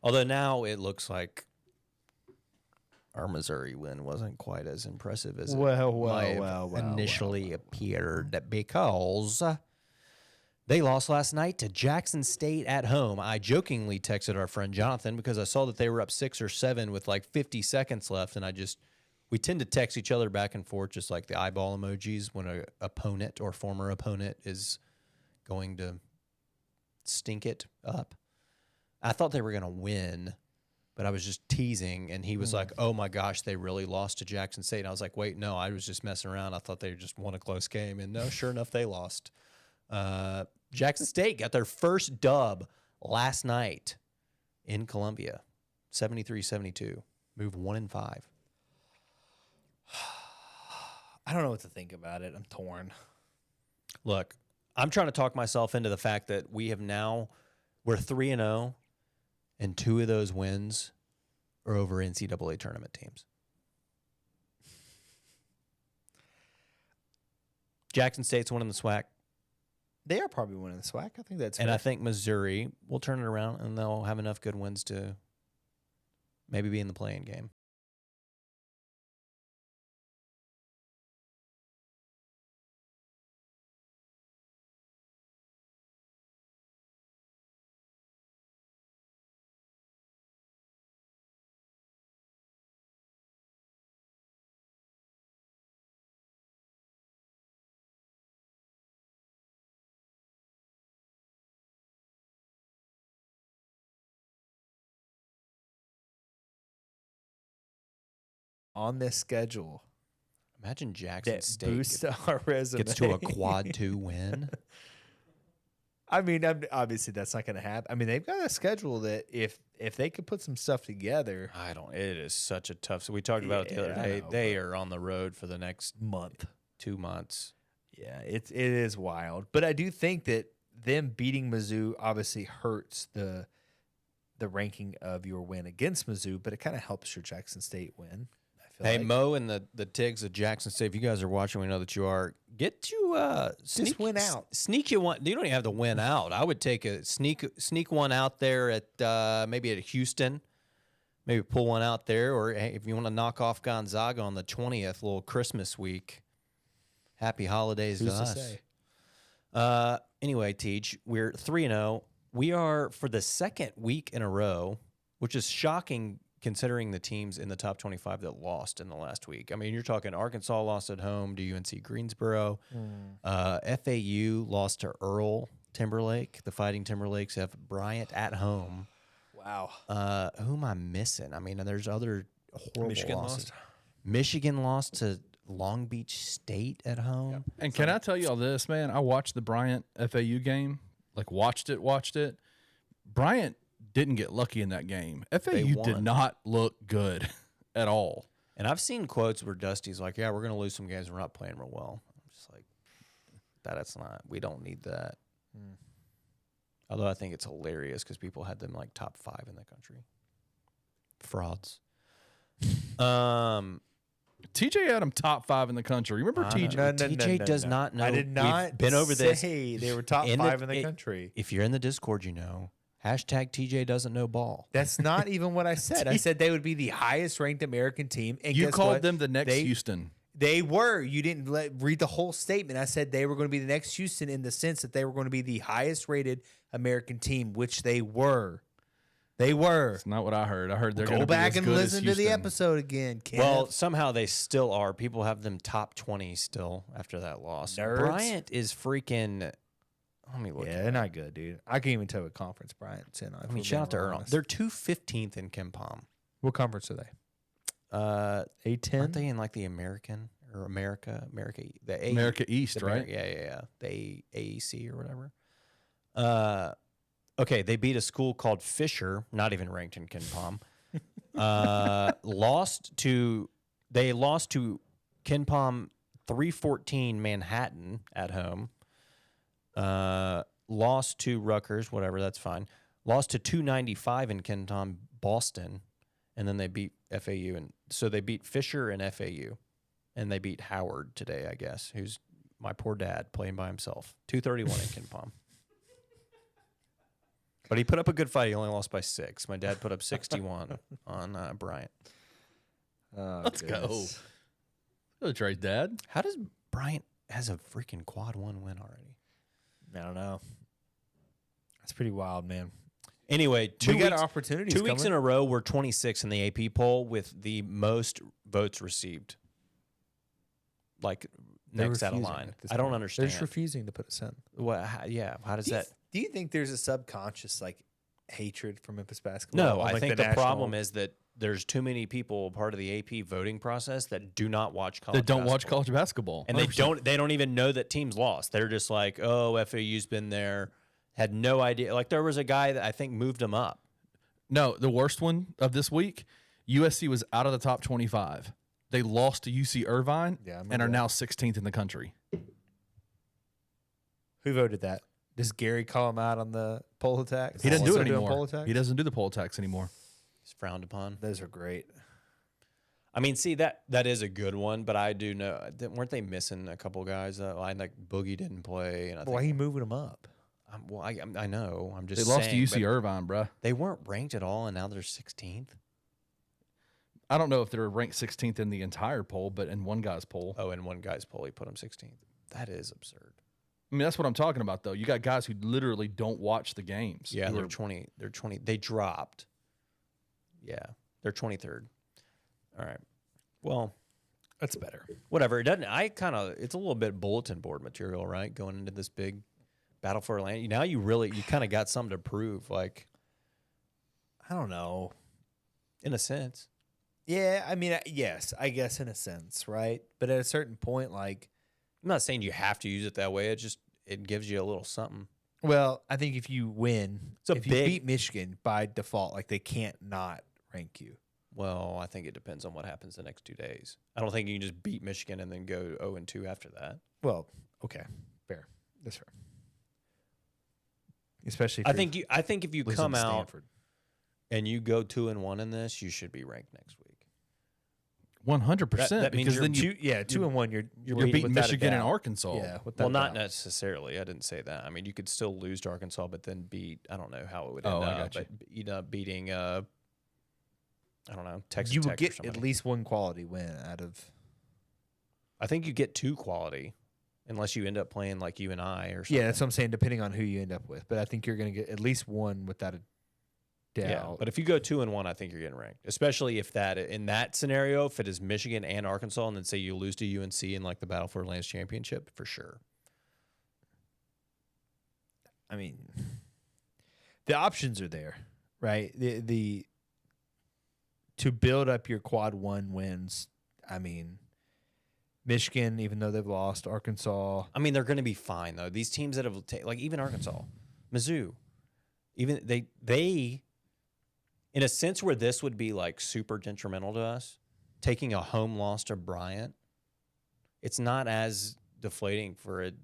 Although now it looks like our Missouri win wasn't quite as impressive as it might have initially appeared because They lost last night to Jackson State at home. I jokingly texted our friend Jonathan because I saw that they were up 6 or 7 with like 50 seconds left, and we tend to text each other back and forth just like the eyeball emojis when an opponent or former opponent is going to stink it up. I thought they were going to win, but I was just teasing, and he was like, oh my gosh, they really lost to Jackson State. And I was like, wait, no, I was just messing around. I thought they just won a close game, and no, sure enough, they lost. Jackson State got their first dub last night in Columbia, 73-72, moved 1-5. I don't know what to think about it. I'm torn. Look, I'm trying to talk myself into the fact that we're 3-0, and 2 of those wins are over NCAA tournament teams. Jackson State's winning the SWAC. They are probably winning the SWAC. I think that's And fair. I think Missouri will turn it around, and they'll have enough good wins to maybe be in the play-in game. on this schedule Imagine Jackson that State boosts our resume. gets to a quad 2 win. I mean, obviously that's not going to happen. I mean, they've got a schedule that if they could put some stuff together, It is such a tough. So we talked about it the other Yeah, I day. know, They are on the road for the next month. 2 months. Yeah, it is wild. But I do think that them beating Mizzou obviously hurts the ranking of your win against Mizzou, but it kind of helps your Jackson State win. I feel Hey, like. Mo and the Tigs of Jackson State, if you guys are watching, we know that you are. Get you sneak, win out. Sneak you one. You don't even have to win out. I would take a sneak one out there at maybe at Houston. Maybe pull one out there, or hey, if you want to knock off Gonzaga on the 20th, little Christmas week. Happy holidays Who's to to us. say? Anyway, Teach, we're 3-0. We are for the second week in a row, which is shocking considering the teams in the top 25 that lost in the last week. I mean, you're talking Arkansas lost at home to UNC Greensboro. FAU lost to Earl Timberlake. The Fighting Timberlakes have Bryant at home. Wow. Who am I missing? I mean, there's other horrible Michigan losses. lost. Michigan lost to Long Beach State at home. And can I tell you all this, man? I watched the Bryant FAU game. Like, watched it. Bryant didn't get lucky in that game. FAU did won. not look good at all. And I've seen quotes where Dusty's like, yeah, we're going to lose some games. We're not playing real well. I'm just like, that's not, we don't need that. Although I think it's hilarious because people had them like top 5 in the country. Frauds. TJ had him top 5 in the country. Remember TJ? No, TJ does not know. I did not We've been over this. say they were top 5 in the country. If you're in the Discord, you know. Hashtag TJ doesn't know ball. That's not even what I said. I said they would be the highest ranked American team. And You guess called what? them the next They- Houston. They were. You didn't read the whole statement. I said they were going to be the next Houston in the sense that they were going to be the highest rated American team, which they were. They were. That's not what I heard. I heard they're going Go to be back as and good as listen to the Houston. episode again, Kev. Well, somehow they still are. People have them top 20 still after that loss. Nerds. Bryant is freaking. Let me look. yeah, at they're it. not good, dude. I can't even tell what conference Bryant's in. I mean, shout out to Earl. They're 215th in KenPom. What conference are they? A10? Aren't they in like the American or America, the A, America East, the right? Yeah. The AEC or whatever. Okay, they beat a school called Fisher, not even ranked in KenPom. Lost to KenPom 314 Manhattan at home. Lost to Rutgers, whatever, that's fine. Lost to 295 in KenPom Boston, and then they beat FAU, and so they beat Fisher and FAU, and they beat Howard today, I guess, who's my poor dad playing by himself. 231 in KenPom. But he put up a good fight. He only lost by 6. My dad put up 61 on Bryant. Let's go. Go Trey's dad. How does Bryant has a freaking quad 1 win already? I don't know. That's pretty wild, man. Anyway, We got opportunities 2 weeks coming. in a row, we're 26 in the AP poll with the most votes received. Like They're next out of refusing line. at this I don't point. understand. They're just refusing to put us in. What? How does that? Do you think there's a subconscious like hatred for Memphis basketball? No, on, I like, think the national- problem is that there's too many people part of the AP voting process that do not watch college. That don't watch basketball. college basketball. And 100%. they don't even know that teams lost. They're just like, oh, FAU's been there, had no idea. Like there was a guy that I think moved him up. No, the worst one of this week, USC was out of the top 25. They lost to UC Irvine Yeah, I and remember are that. now 16th in the country. Who voted that? Does Gary call him out on the poll attacks? He doesn't do Also it doing anymore. Poll attacks? He doesn't do the poll attacks anymore. It's frowned upon. Those are great. I mean, see that is a good one, but I do know weren't they missing a couple guys? I like Boogie didn't play, and I Why are think you moving him up? I know. I'm just They lost to saying, UC but Irvine, bruh. They weren't ranked at all, and now they're 16th. I don't know if they're ranked 16th in the entire poll, but in one guy's poll. Oh, and one guy's poll, he put them 16th. That is absurd. I mean, that's what I'm talking about, though. You got guys who literally don't watch the games. Yeah, who they're are- 20. They're 20. They dropped. Yeah, they're 23rd. All right. Well, That's better. whatever. It doesn't. It's a little bit bulletin board material, right? Going into this big battle for Atlanta. Now you kind of got something to prove, like I don't know. in a sense. Yeah, I mean, yes, I guess in a sense, right? But at a certain point, like, I'm not saying you have to use it that way. It gives you a little something. well, I think if you win, It's a if you big- beat Michigan by default, like they can't not rank you. Well, I think it depends on what happens the next 2 days. I don't think you can just beat Michigan and then go 0-2 after that. Well, okay, fair. That's fair. Especially, if I you're think if you losing come to out Stanford. and you go 2-1 in this, you should be ranked next week. 100%. That means because you're then you, 2-1. You're you're beating without a Michigan and doubt. Arkansas. Yeah, Well, not necessarily. I didn't say that. I mean, you could still lose to Arkansas, but then beat. I don't know how it would end Oh, I up. got you. But you end up beating. I don't know. Texas You Tech would or get somebody. at least one quality win out of. I think you get 2 quality, unless you end up playing like you and I or something. Yeah, that's what I'm saying. Depending on who you end up with, but I think you're going to get at least one without a doubt. Yeah, but if you go 2-1, I think you're getting ranked. Especially if in that scenario, if it is Michigan and Arkansas, and then say you lose to UNC in like the Battle for Atlantis championship, for sure. I mean, the options are there, right? The to build up your quad 1 wins. I mean, Michigan, even though they've lost, Arkansas. I mean, they're going to be fine though. These teams that have like even Arkansas, Mizzou, even they, in a sense where this would be like super detrimental to us, taking a home loss to Bryant, it's not as deflating for it.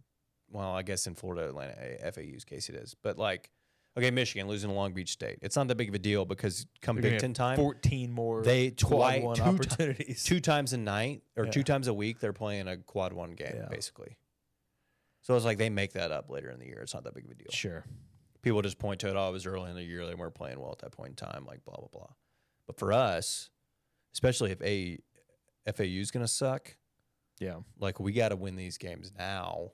Well, I guess in Florida Atlanta FAU's case it is, but like, okay, Michigan losing to Long Beach State, it's not that big of a deal because come They're Big gonna Ten have time, 14 more they quad 1 two opportunities. 2 times a night or Yeah. 2 times a week they're playing a quad 1 game Yeah. basically. So it's like they make that up later in the year. It's not that big of a deal. Sure. People just point to it. Oh, it was early in the year. They weren't playing well at that point in time. Like blah blah blah. But for us, especially if FAU is going to suck, Yeah. like we got to win these games now.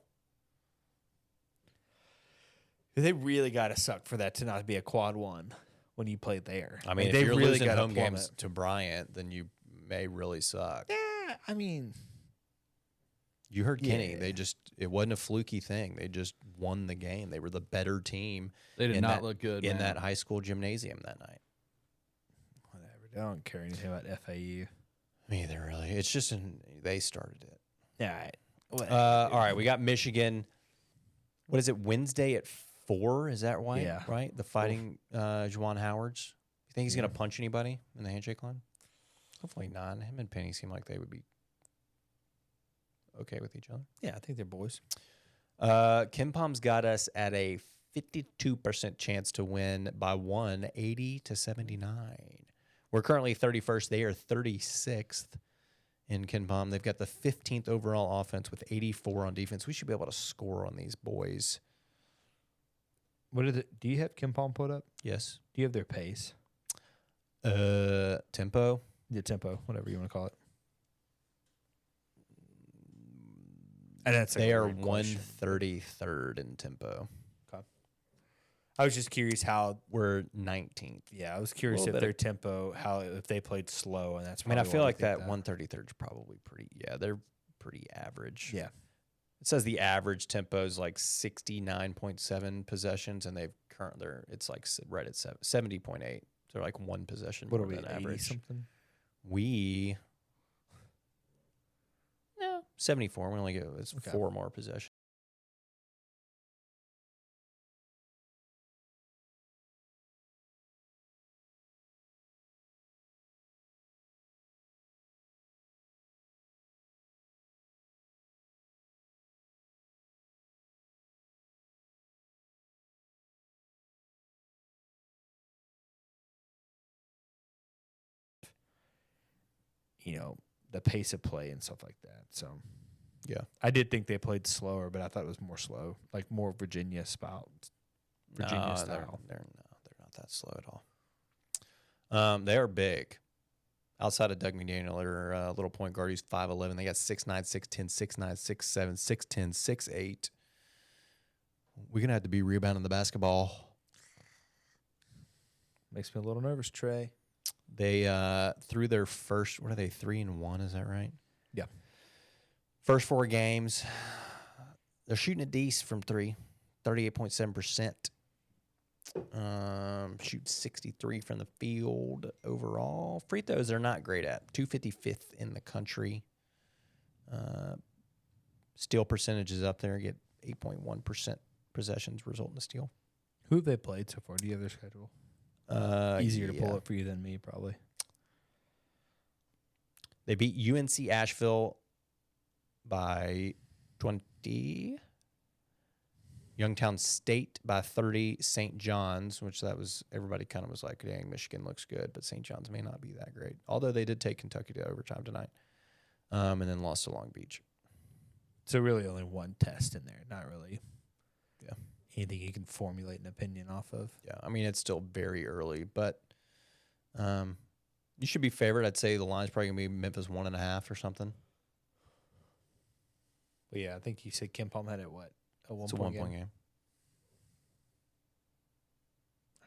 They really got to suck for that to not be a quad 1 when you play there. I mean, Like, if they you're really losing gotta home plummet. games to Bryant, then you may really suck. Yeah, I mean, You heard Kenny. Yeah. It wasn't a fluky thing. They just won the game. They were the better team. They did in not that- look good in man. that high school gymnasium that night. whatever. I don't care anything about FAU. Me either, really. It's just they started it. All right. All right, we got Michigan. What is it? Wednesday at 4? Is that right? Yeah. Right. The Fighting Juwan Howards. You think he's gonna punch anybody in the handshake line? Hopefully not. Him and Penny seem like they would be okay with each other. Yeah, I think they're boys. Ken Palm's got us at a 52% chance to win by 80-79. We're currently 31st. They are 36th in Ken Palm. They've got the 15th overall offense with 84 on defense. We should be able to score on these boys. Do you have Kim Palm put up? Yes. Do you have their pace? Tempo. The tempo, whatever you want to call it. And that's They are great question. 133rd in tempo. I was just curious how. We're 19th. Yeah, I was curious Little if bit their tempo, if they played slow, and that's. I mean, I probably feel why like we think that 133rd is probably pretty. Yeah, they're pretty average. Yeah, It says the average tempo is like 69.7 possessions, and it's like right at 70.8. They're like one possession what more are we than at, 80 average. something? We 74. We only go. It's Okay. 4 more possessions. The pace of play and stuff like that. So Yeah. I did think they played slower, but I thought it was more slow, like more Virginia style. Virginia No, style. They're not that slow at all. They are big. Outside of Doug McDaniel, their little point guard, he's 5'11". They got 6'9", 6'10", 6'9", 6'7", 6'10", 6'8". We're gonna have to be rebounding the basketball. Makes me a little nervous, Trey. They through their first, what are they, 3-1? Is that right? Yeah. First 4 games, they're shooting a decent from 3, 38.7%. Shoot 63 from the field overall. Free throws they're not great at. 255th in the country. Steal percentage is up there. Get 8.1% possessions result in a steal. Who have they played so far? Do you have their schedule? Easier to pull up for you than me, probably. They beat UNC Asheville by 20. Youngstown State by 30. St. John's, which that was, everybody kind of was like, dang, Michigan looks good, but St. John's may not be that great. Although they did take Kentucky to overtime tonight. And then lost to Long Beach. So really only one test in there, not really Yeah. anything you can formulate an opinion off of. Yeah, I mean, it's still very early, but you should be favored. I'd say the line's probably going to be Memphis 1.5 or something. But yeah, I think you said Ken Palm had it what? It's a 1-point game.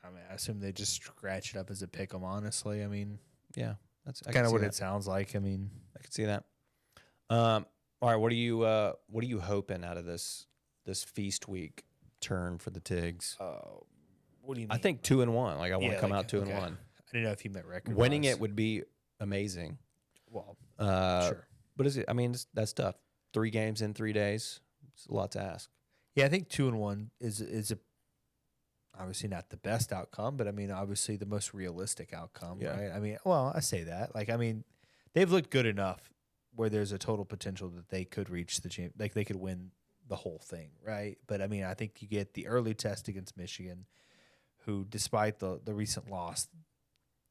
I mean, I assume they just scratch it up as a pick 'em, honestly. I mean, Yeah, that's kind of what it sounds like. I mean, I can see that. All right, what are you hoping out of this feast week turn for the Tigs? what do you mean? I think 2-1. Like I want to come out 2-1. I didn't know if you meant record. Winning it would be amazing. Well, Sure. But is it? I mean, that's tough. 3 games in 3 days. It's a lot to ask. yeah, I think 2-1 is a obviously not the best outcome, but I mean, obviously the most realistic outcome, Yeah. right? I mean, well, I say that. Like, I mean, they've looked good enough where there's a total potential that they could reach the champ, like they could win the whole thing, right? But I mean, I think you get the early test against Michigan, who, despite the recent loss,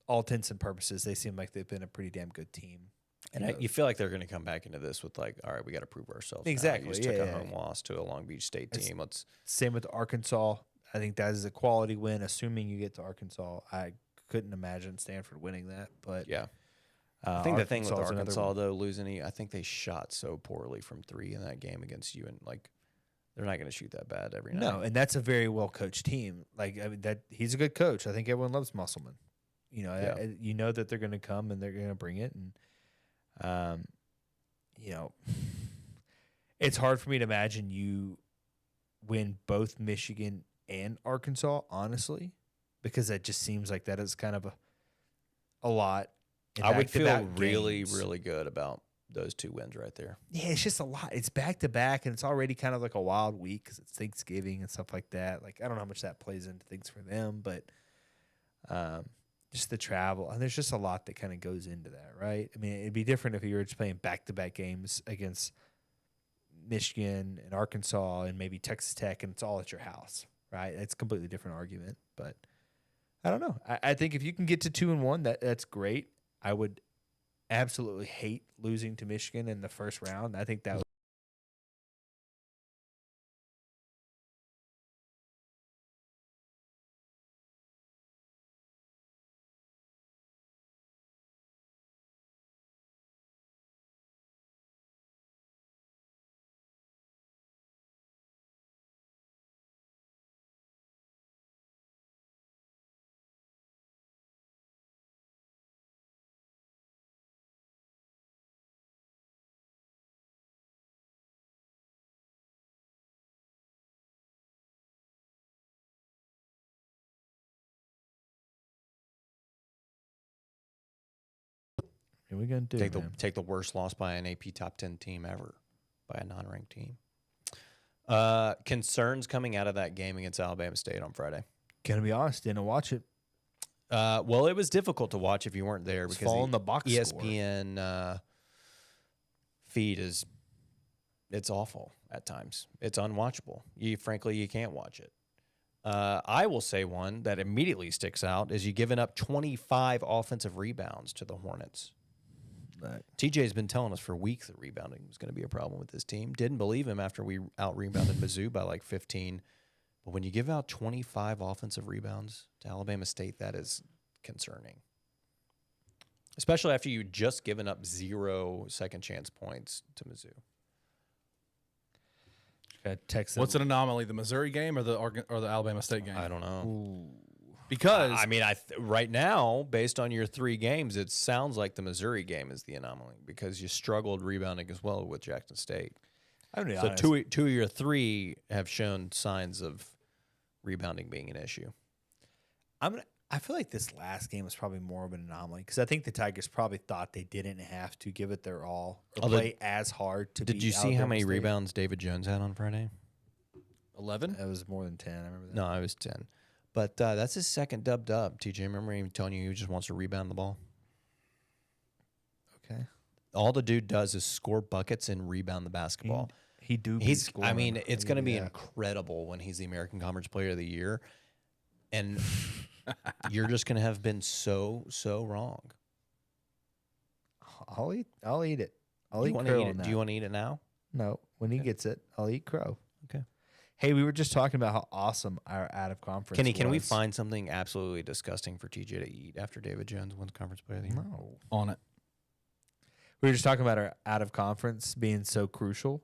all intents and purposes, they seem like they've been a pretty damn good team. And you feel like they're going to come back into this with like, all right, we got to prove ourselves. Exactly. You just took a home loss to a Long Beach State team. Same with Arkansas. I think that is a quality win, assuming you get to Arkansas. I couldn't imagine Stanford winning that, but Yeah. I think the thing with Arkansas is another Arkansas, one. though, losing, I think they shot so poorly from 3 in that game against you, and like they're not going to shoot that bad every night. No, and that's a very well coached team. Like, I mean, that he's a good coach. I think everyone loves Musselman. You know, Yeah. you know that they're going to come and they're going to bring it, and you know, it's hard for me to imagine you win both Michigan and Arkansas, honestly, because that just seems like that is kind of a lot. in I would feel back-to-back really, games. really good about those 2 wins right there. Yeah, it's just a lot. It's back to back, and it's already kind of like a wild week because it's Thanksgiving and stuff like that. Like, I don't know how much that plays into things for them, but just the travel, and there's just a lot that kind of goes into that, right? I mean, it'd be different if you were just playing back to back games against Michigan and Arkansas and maybe Texas Tech, and it's all at your house, right? It's a completely different argument, but I don't know. I think if you can get to 2-1, that's great. I would absolutely hate losing to Michigan in the first round. I think that would What are we going to do, take the worst loss by an AP top 10 team ever, by a non-ranked team. Concerns coming out of that game against Alabama State on Friday. Going to be honest, didn't watch it. Well, it was difficult to watch if you weren't there because following the box ESPN feed it's awful at times. It's unwatchable. Frankly, you can't watch it. I will say one that immediately sticks out is you've given up 25 offensive rebounds to the Hornets. TJ's been telling us for weeks that rebounding was going to be a problem with this team. Didn't believe him after we out-rebounded Mizzou by like 15. But when you give out 25 offensive rebounds to Alabama State, that is concerning. Especially after you just given up 0 second chance points to Mizzou. What's an anomaly, the Missouri game or the Alabama State game? I don't know. Ooh. Because I mean, right now, based on your 3 games, it sounds like the Missouri game is the anomaly because you struggled rebounding as well with Jackson State. I'm gonna be So honest. 2 of your 3 have shown signs of rebounding being an issue. I feel like this last game was probably more of an anomaly because I think the Tigers probably thought they didn't have to give it their all or play as hard to. Did you see how many rebounds David Jones had on Friday? 11? It was more than 10. I remember that. No, it was 10. But that's his second dub. TJ, remember him telling you he just wants to rebound the ball? Okay. All the dude does is score buckets and rebound the basketball. He's scoring. I mean, it's going to be incredible when he's the American Conference Player of the Year. And you're just going to have been so wrong. I'll eat it. Do you want to eat it now? No. When he gets it, I'll eat crow. Okay. Hey, we were just talking about how awesome our out of conference. Kenny, can we find something absolutely disgusting for TJ to eat after David Jones wins Conference Player of the Year? No. On it. We were just talking about our out of conference being so crucial,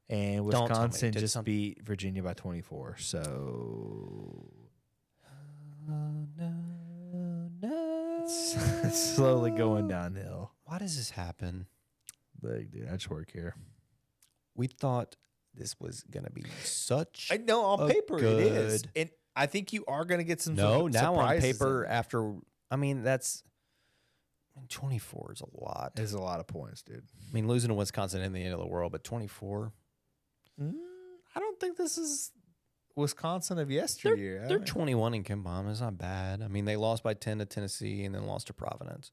and Don't tell me. Wisconsin Did just beat Virginia by 24. So it's slowly going downhill. Why does this happen? Like, dude, I just work here. We thought this was going to be such. I know on a paper it is, good- and I think you are going to get some. No, now on surprises paper, in it. after. I mean, that's. 24 is a lot. There's a lot of points, dude. I mean, losing to Wisconsin in the end of the world, but 24. I don't think this is Wisconsin of yesteryear. They're 21 in Ken Palm. It's not bad. I mean, they lost by 10 to Tennessee and then lost to Providence.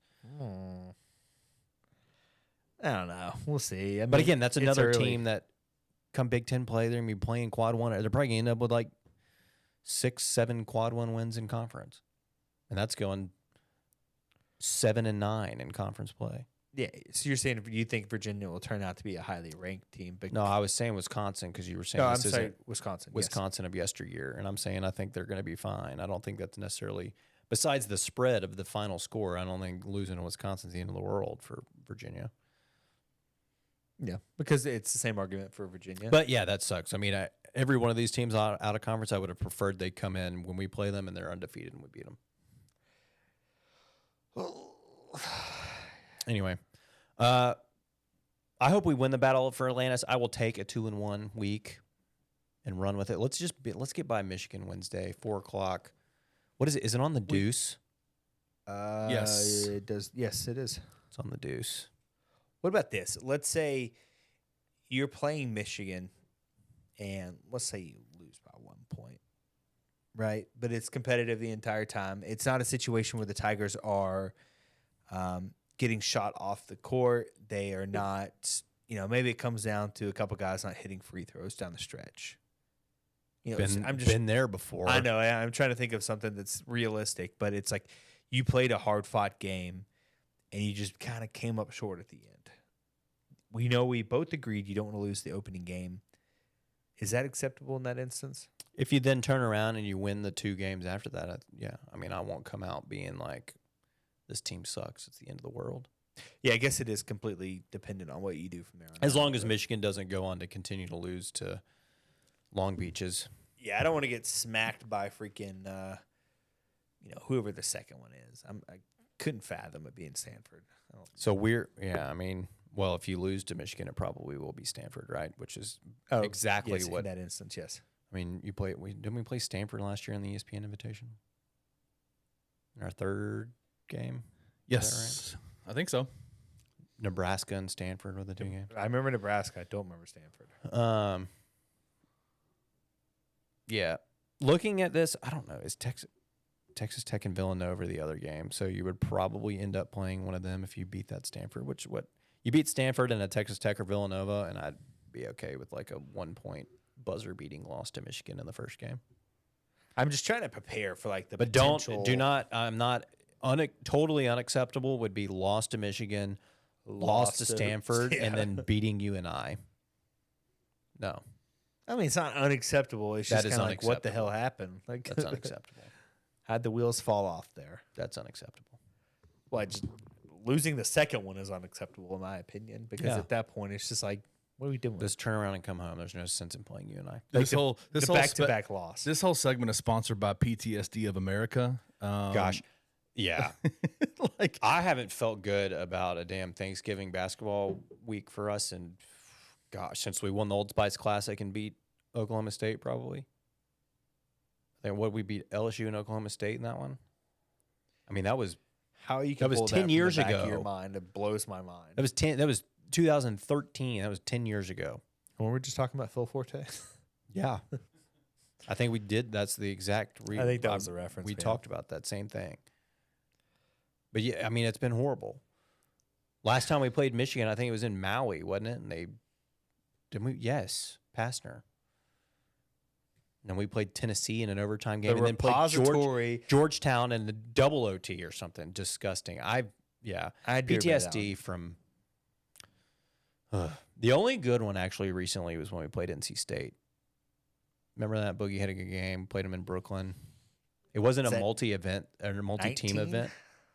I don't know. We'll see. But again, that's it's another early. team that come Big Ten play, they're going to be playing quad one. They're probably going to end up with like 6-7 quad one wins in conference. And that's going 7-9 in conference play. Yeah. So you're saying you think Virginia will turn out to be a highly ranked team? But No, I was saying Wisconsin because you were saying no, I'm this sorry, isn't Wisconsin. Wisconsin of yesteryear. And I'm saying I think they're going to be fine. I don't think that's necessarily, besides the spread of the final score, I don't think losing to Wisconsin's the end of the world for Virginia. Yes. Yeah, because it's the same argument for Virginia. But yeah, that sucks. I mean, every one of these teams out of conference, I would have preferred they come in when we play them and they're undefeated and we beat them. Anyway, I hope we win the battle for Atlantis. I will take a 2-1 week and run with it. Let's get by Michigan Wednesday, 4:00. What is it? Is it on the Deuce? Yes. It does. Yes, it is. It's on the Deuce. What about this? Let's say you're playing Michigan, and let's say you lose by 1 point, right? But it's competitive the entire time. It's not a situation where the Tigers are getting shot off the court. They are not, maybe it comes down to a couple guys not hitting free throws down the stretch. Been there before. I know. I'm trying to think of something that's realistic, but it's like you played a hard-fought game, and you just kind of came up short at the end. We both agreed you don't want to lose the opening game. Is that acceptable in that instance? If you then turn around and you win the 2 games after that, yeah. I mean, I won't come out being like, this team sucks. It's the end of the world. Yeah, I guess it is completely dependent on what you do from there on. As long as Michigan doesn't go on to continue to lose to Long Beaches. Yeah, I don't want to get smacked by freaking, whoever the second one is. I couldn't fathom it being Stanford. So if you lose to Michigan, it probably will be Stanford, right? Which is exactly yes, what. In that instance, yes. I mean, didn't we play Stanford last year in the ESPN Invitation? In our 3rd game? Yes. I think so. Nebraska and Stanford were the 2 games. I remember Nebraska. I don't remember Stanford. Yeah. Looking at this, I don't know. Is Texas Tech and Villanova the other game? So you would probably end up playing one of them if you beat that Stanford. You beat Stanford and a Texas Tech or Villanova, and I'd be okay with like a 1-point buzzer beating loss to Michigan in the first game. I'm just trying to prepare for like the But potential. Totally unacceptable would be loss to Michigan, loss to Stanford, and then beating UNI. No. I mean, it's not unacceptable. It's That just is kind of like, what the unacceptable. hell happened? Like, That's unacceptable. how'd the wheels fall off there? That's unacceptable. Well, losing the second one is unacceptable in my opinion, because at that point it's just like, what are we doing? Just turn around and come home. There's no sense in playing UNI. This whole back-to-back loss. This whole segment is sponsored by PTSD of America. Gosh. Yeah. Like I haven't felt good about a damn Thanksgiving basketball week for us. And gosh, since we won the Old Spice Classic and beat Oklahoma State, probably. I think we beat LSU and Oklahoma State in that one. I mean, that was How you can was pull 10 from years the back of ago. your mind, it blows my mind. That was 2013. That was 10 years ago. When we were just talking about Phil Forte. Yeah. I think we did. That's the exact I think that was the reference. We man. talked about that same thing. But yeah, I mean, it's been horrible. Last time we played Michigan, I think it was in Maui, wasn't it? And yes, Pastner. And then we played Tennessee in an overtime game, The and then played repository. Georgetown in the double OT or something. Disgusting. I do remember that PTSD from. The only good one actually recently was when we played NC State. Remember that Boogie had a good game. Played them in Brooklyn. It wasn't Is a that multi-event or a multi-team 19? event.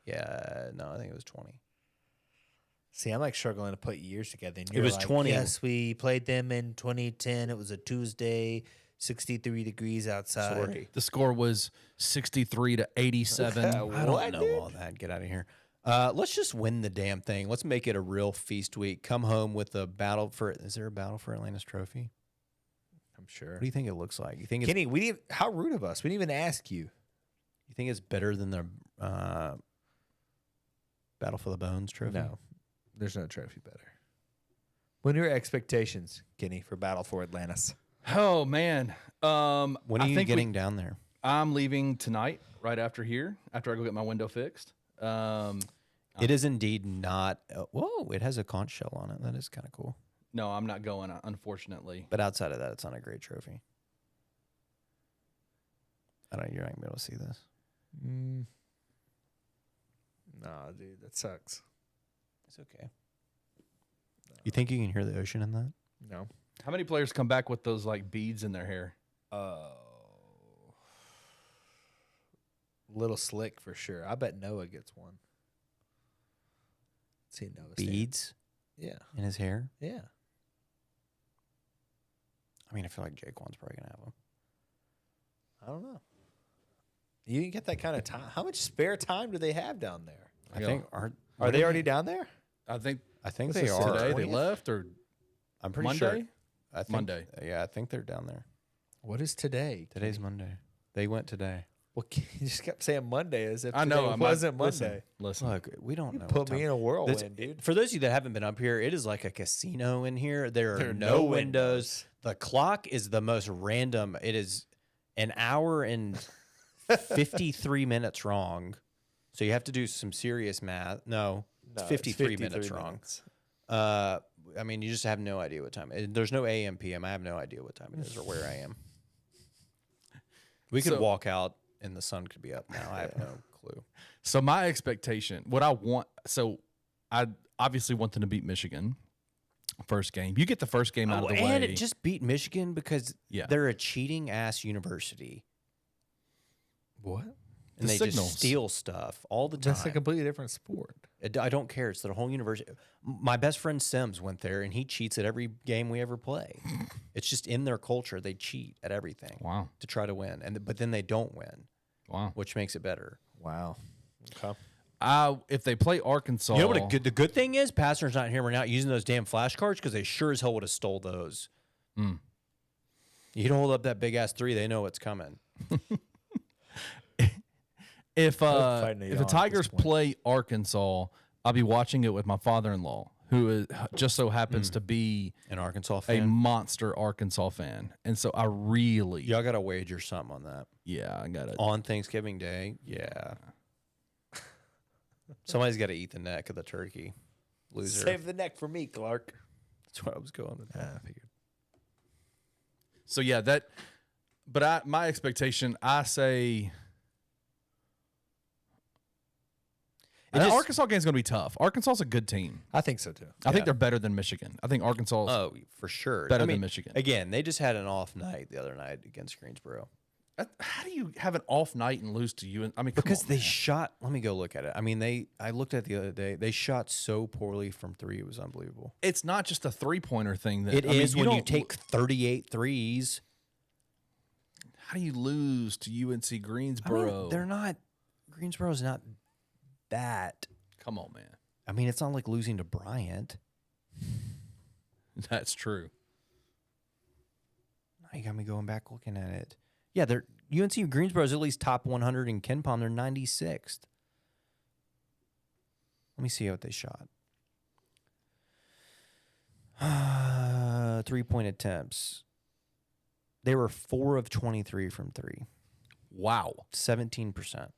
Yeah, no, I think it was 20. See, I'm like struggling to put years together. And It you're was like, 20. Yes, we played them in 2010. It was a Tuesday, 63 degrees outside. Sorry. the score was 63 to 87. I don't What, know dude? all that. Get out of here. Let's just win the damn thing. Let's make it a real feast week. Come home with a battle for. Is there a battle for Atlantis trophy? I'm sure. What do you think it looks like? You think Kenny, we didn't. How rude of us. We didn't even ask you. you think it's better than the Battle for the Bones trophy? No, there's no trophy better. What are your expectations, Kenny, for Battle for Atlantis? Oh man. When are I you think getting down there? I'm leaving tonight, right after here, after I go get my window fixed. It is indeed not. Whoa! It has a conch shell on it. That is kind of cool. No, I'm not going, unfortunately. But outside of that, it's not a great trophy. I don't. You're not gonna be able to see this. Nah, dude, that sucks. It's okay. You think you can hear the ocean in that? No. How many players come back with those like beads in their hair? Little slick for sure. I bet Noah gets one. Let's see Noah. Beads Yeah. in his hair. Yeah. I mean, I feel like Jaquan's probably gonna have them. I don't know. You didn't get that kind of time. How much spare time do they have down there? I think are Are they already down there? I think I think this they is are. today. They 20th? left or I'm pretty Monday? sure. I think, Monday. Yeah, I think they're down there. What is today? Today's Monday. They went today. Well, you just kept saying Monday as if I know today it wasn't Monday. Listen. Look, we don't know. Put what me time- in a whirlwind, This- dude. For those of you that haven't been up here, it is like a casino in here. There are no no windows. The clock is the most random. It is an hour and 53 minutes wrong. So you have to do some serious math. No, it's 53 minutes wrong. I mean, you just have no idea what time. There's no AM, PM. I have no idea what time it is or where I am. We could So- walk out and the sun could be up now. I have no clue. So my expectation, what I want, so I obviously want them to beat Michigan first game. You get the first game out of the and way. it just beat Michigan because Yeah. they're a cheating ass university. What? And The they signals. just steal stuff all the time. That's a completely different sport. I don't care. It's the whole university. My best friend Sims went there, and he cheats at every game we ever play. It's just in their culture. They cheat at everything Wow. to try to win, but then they don't win, Wow. which makes it better. Wow. Okay. If they play Arkansas, You know what? The good thing is, Pastor's not here. We're not using those damn flashcards because they sure as hell would have stole those. You'd hold up that big ass 3. They know what's coming. if fighting a the yawn at this Tigers point. play Arkansas, I'll be watching it with my father-in-law, who is, just so happens to be An Arkansas a fan. monster Arkansas fan. And so I really, Y'all got to wager something on that. yeah, I got it. On Thanksgiving Day, yeah. Somebody's got to eat the neck of the turkey. Loser. Save the neck for me, Clark. That's what I was going with. I figured. So yeah, my expectation, I say, the Arkansas game is going to be tough. Arkansas's a good team. I think so too. I think they're better than Michigan. I think Arkansas is Oh, for sure. better than Michigan. Again, they just had an off night the other night against Greensboro. How do you have an off night and lose to you? I mean, Because come on, they man. shot. Let me go look at it. I mean, I looked at it the other day. They shot so poorly from three. It was unbelievable. It's not just a 3-pointer thing. That It is when you don't- take 38 threes. How do you lose to UNC I Greensboro? mean, they're not. Greensboro's not that. Come on, man. I mean, it's not like losing to Bryant. That's true. Now you got me going back looking at it. Yeah, they're UNC Greensboro's at least top 100 in Ken Palm. They're 96th. Let me see what they shot. 3-point attempts. They were 4 of 23 from three. Wow. 17%.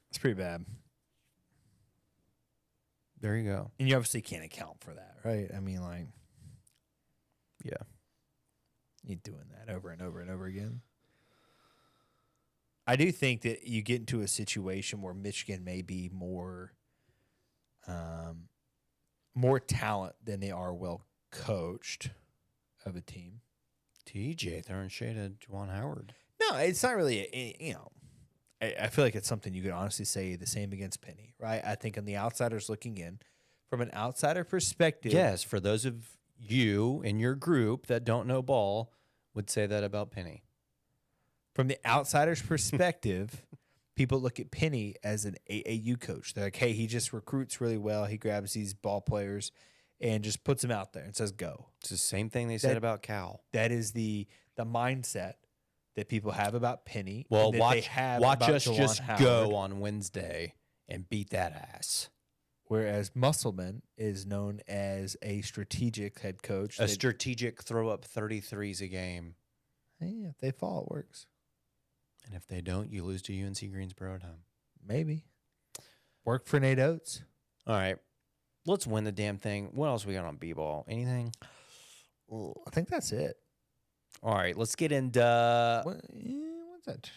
It's pretty bad. There you go. And you obviously can't account for that, right? I mean, like, Yeah. you're doing that over and over and over again. I do think that you get into a situation where Michigan may be more talent than they are well coached of a team. TJ throwing shade at Juwan Howard. No, it's not really, I feel like it's something you could honestly say the same against Penny, right? I think on the outsiders looking in, from an outsider perspective. Yes, for those of you in your group that don't know ball, would say that about Penny. From the outsider's perspective, people look at Penny as an AAU coach. They're like, hey, he just recruits really well. He grabs these ball players and just puts them out there and says, go. It's the same thing they said about Cal. That is the mindset that people have about Penny. Well, and that they have watch about us Juwan just Howard. go on Wednesday and beat that ass. Whereas Musselman is known as a strategic head coach. A strategic throw up 33s a game. Hey, if they fall, it works. And if they don't, you lose to UNC Greensboro at home. Maybe. Work for Nate Oates. All right. Let's win the damn thing. What else we got on B-ball? Anything? Well, I think that's it. All right. Let's get into... What's that?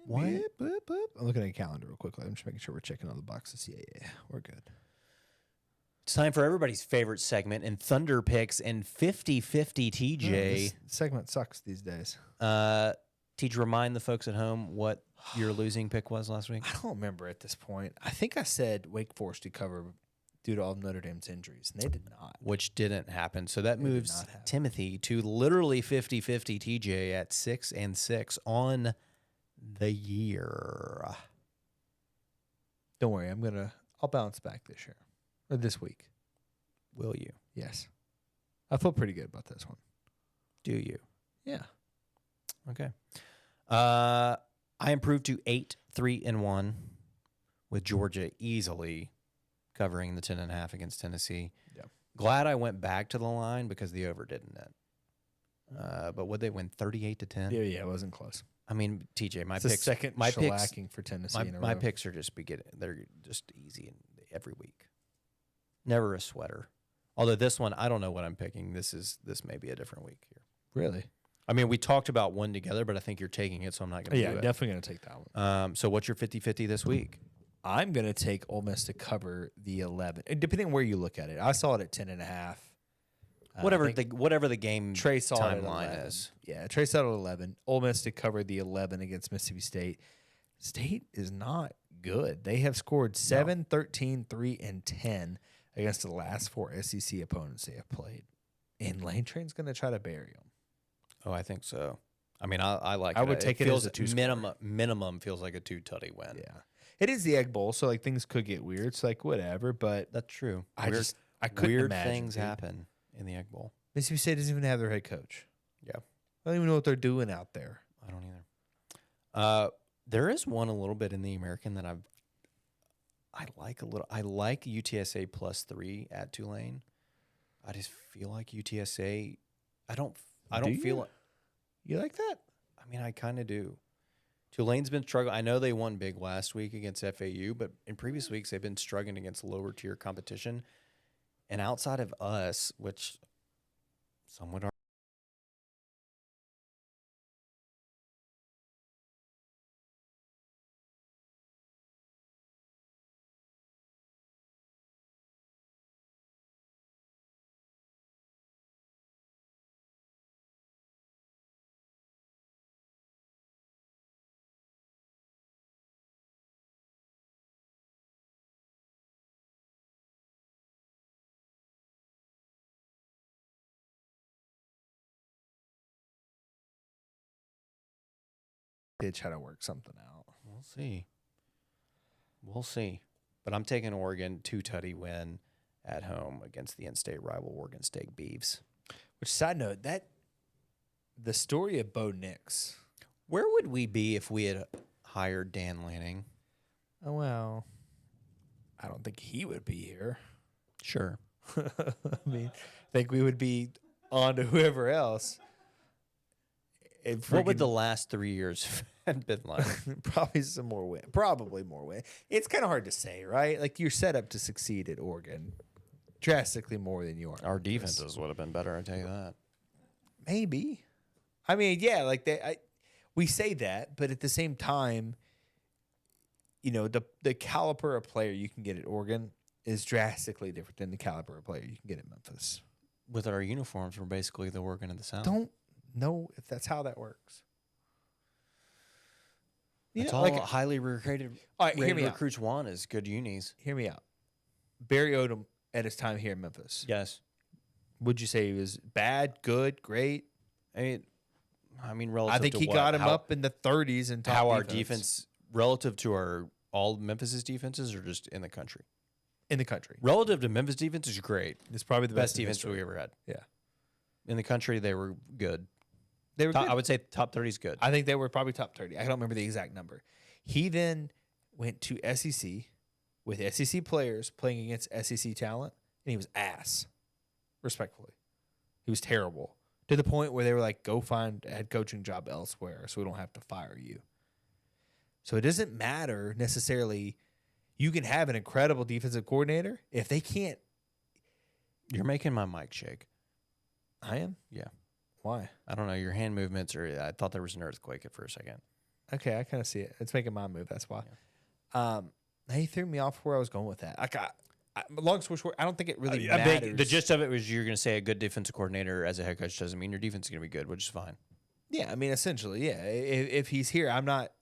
What? I'm looking at a calendar real quickly. I'm just making sure we're checking all the boxes. Yeah, we're good. It's time for everybody's favorite segment in Thunder Picks and 50-50 TJ. This segment sucks these days. TJ, remind the folks at home what your losing pick was last week. I don't remember at this point. I think I said Wake Forest to cover due to all of Notre Dame's injuries, and they did not. Which didn't happen. So that They did moves not happen. Timothy to literally 50-50 TJ at 6-6 on the year. Don't worry, I'll bounce back this year or this week. Will you? Yes, I feel pretty good about this one. Do you? Yeah, Okay. I improved to 8-3-1 with Georgia easily covering the 10.5 against Tennessee. Yeah. Glad I went back to the line because the over didn't net. But would they win 38-10? yeah, it wasn't close. I mean, TJ, my It's the picks, second my picks, shellacking for Tennessee in a my row. picks are just they're just easy every week. Never a sweater. Although this one, I don't know what I'm picking. This may be a different week here. Really? I mean, we talked about one together, but I think you're taking it, so I'm not going to Yeah, do it. definitely gonna take that one. So what's your 50-50 this week? I'm gonna take Ole Miss to cover the 11, and depending on where you look at it. I saw it at 10.5. Whatever the game Trey saw it at timeline 11. is. Yeah, Trey saw it at 11. Ole Miss to cover the 11 against Mississippi State. State is not good. They have scored 7, 13, 3, and 10 against the last 4 SEC opponents they have played. And Lane Train's going to try to bury them. Oh, I think so. I mean, I like I it. would take it feels as a two-score. minimum feels like a 2-tutty win. Yeah. It is the Egg Bowl, so like things could get weird. It's like whatever, but That's true. I couldn't weird imagine, things dude. happen in the Egg Bowl. Mississippi State doesn't even have their head coach. Yeah. I don't even know what they're doing out there. I don't either. There is one a little bit in the American that I like a little. I like UTSA +3 at Tulane. I just feel like UTSA. I don't Do feel you? like. You like that? I mean, I kind of do. Tulane's been struggling. I know they won big last week against FAU, but in previous weeks they've been struggling against lower tier competition. And outside of us, which some would argue, They try to work something out. we'll see. We'll see. But I'm taking Oregon 2-tutty win at home against the in-state rival Oregon State Beavs. Which, side note, that the story of Bo Nix. Where would we be if we had hired Dan Lanning? Oh, well, I don't think he would be here. Sure. I mean, I think we would be on to whoever else. What would the last 3 years have been like? Probably some more win. Probably more win. It's kind of hard to say, right? Like, you're set up to succeed at Oregon drastically more than you are. Our defenses would have been better, I tell you that. Maybe. I mean, yeah, like we say that, but at the same time, you know, the caliber of player you can get at Oregon is drastically different than the caliber of player you can get at Memphis. With our uniforms, we're basically the Oregon of the South. Don't know if that's how that works. You That's know, all like, highly recruited, all right, hear me out. recruits want is good unis. Hear me out. Barry Odom at his time here in Memphis. Yes. Would you say he was bad, good, great? I mean, relative I think to he what? got him How- up in the 30s and top How our defense defense, relative to our all Memphis's defenses, or just in the country? in the country. Relative to Memphis defense is great. It's probably the Best best in defense history. we ever had. Yeah. In the country, they were good. They were good. I would say top 30 is good. I think they were probably top 30. I don't remember the exact number. He then went to SEC with SEC players playing against SEC talent, and he was ass, respectfully. He was terrible to the point where they were like, go find a head coaching job elsewhere so we don't have to fire you. So it doesn't matter necessarily. You can have an incredible defensive coordinator. If they can't, You're making my mic shake. I am. Yeah. Why? I don't know. Your hand movements are. I thought there was an earthquake for a second. Okay, I kind of see it. It's making my move. That's why. He threw me off where I was going with that. Long story short, I don't think it really matters. The gist of it was you're going to say a good defensive coordinator as a head coach doesn't mean your defense is going to be good, which is fine. Yeah, I mean, essentially, yeah. If he's here, I'm not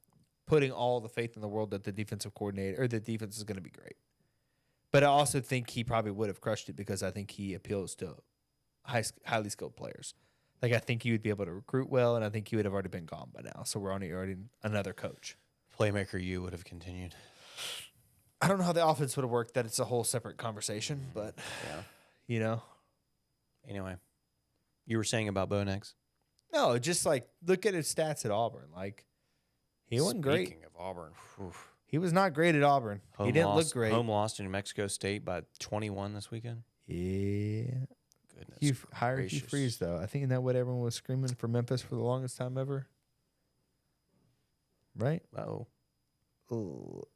putting all the faith in the world that the defensive coordinator or the defense is going to be great. But I also think he probably would have crushed it because I think he appeals to highly skilled players. Like, I think he would be able to recruit well, and I think he would have already been gone by now. So we're already another coach. Playmaker you would have continued. I don't know how the offense would have worked. That it's a whole separate conversation, but Yeah. you know, Anyway, you were saying about Bo Nix? no, just like look at his stats at Auburn. Like he wasn't great. Speaking of Auburn, He was not great at Auburn. He didn't look great. Home loss to New Mexico State by 21 this weekend. Yeah. Goodness Hugh hired Hugh gracious. Freeze though. I think isn't that what everyone was screaming for Memphis for the longest time ever. Right? Oh,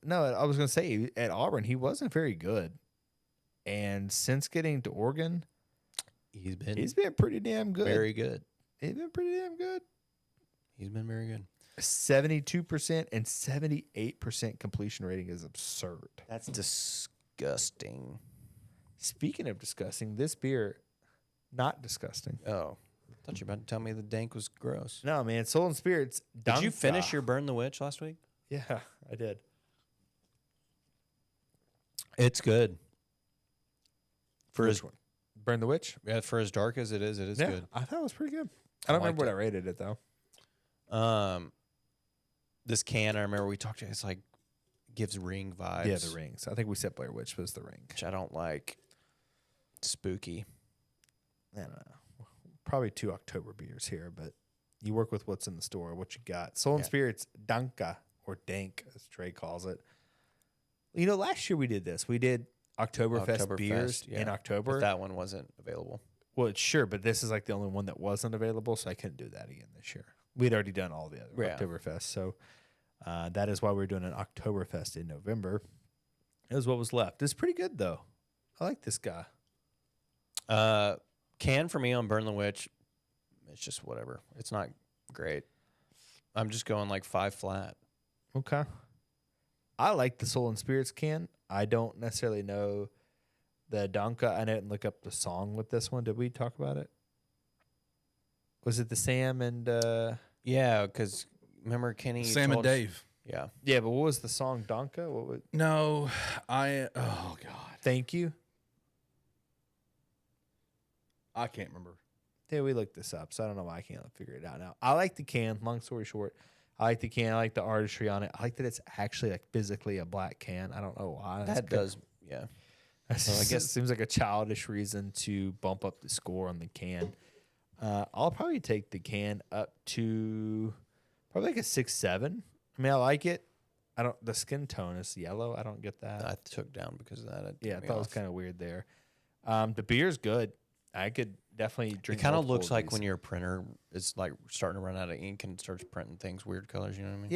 No, I was gonna say at Auburn he wasn't very good, and since getting to Oregon, he's been pretty damn good. very good. He's been pretty damn good. He's been very good. 72% and 78% completion rating is absurd. That's disgusting. Speaking of disgusting, this beer, not disgusting. Oh, I thought you were about to tell me the dank was gross. No, man, Soul and Spirits. Did you Danka. finish your Burn the Witch last week? Yeah, I did. It's good. For Which as one? Burn the Witch? for as dark as it is Yeah, good. I thought it was pretty good. I don't liked remember what it. I rated it, though. This can I remember we talked to. It's like gives Ring vibes. Yeah, the rings. I think we said Blair Witch was the ring. which I don't like. Spooky. I don't know. Probably 2 October beers here, but you work with what's in the store, what you got. Soul and Yeah. Spirits Danka, or Dank, as Trey calls it. You know, last year we did this. We did Oktoberfest beers yeah. in October. But that one wasn't available. Well, sure, but this is like the only one that wasn't available, so I couldn't do that again this year. We'd already done all the other Yeah. Oktoberfest, so that is why we're doing an Oktoberfest in November. That was what was left. It's pretty good though. I like this guy. Can for me on Burn the Witch, it's just whatever. It's not great. I'm just going like 5 flat. Okay. I like the Soul and Spirits can. I don't necessarily know the Donka. I didn't look up the song with this one. Did we talk about it? Was it the Sam and Yeah, because remember Kenny Sam and told us- Dave. Yeah. yeah, but what was the song Donka? What was No, oh God, Thank You? I can't remember. Yeah, we looked this up, so I don't know why I can't figure it out now. I like the can. Long story short, I like the can. I like the artistry on it. I like that it's actually like physically a black can. I don't know why. That does, yeah. I Well, I guess guess- it seems like a childish reason to bump up the score on the can. I'll probably take the can up to probably like a 6-7. I mean, I like it. I don't. The skin tone is yellow. I don't get that. I took down because of that. Yeah, I thought it was kind of weird there. The beer's good. I could definitely It drink. kind of multiple looks of like these. when your printer is like starting to run out of ink and starts printing things weird colors. You know what I mean?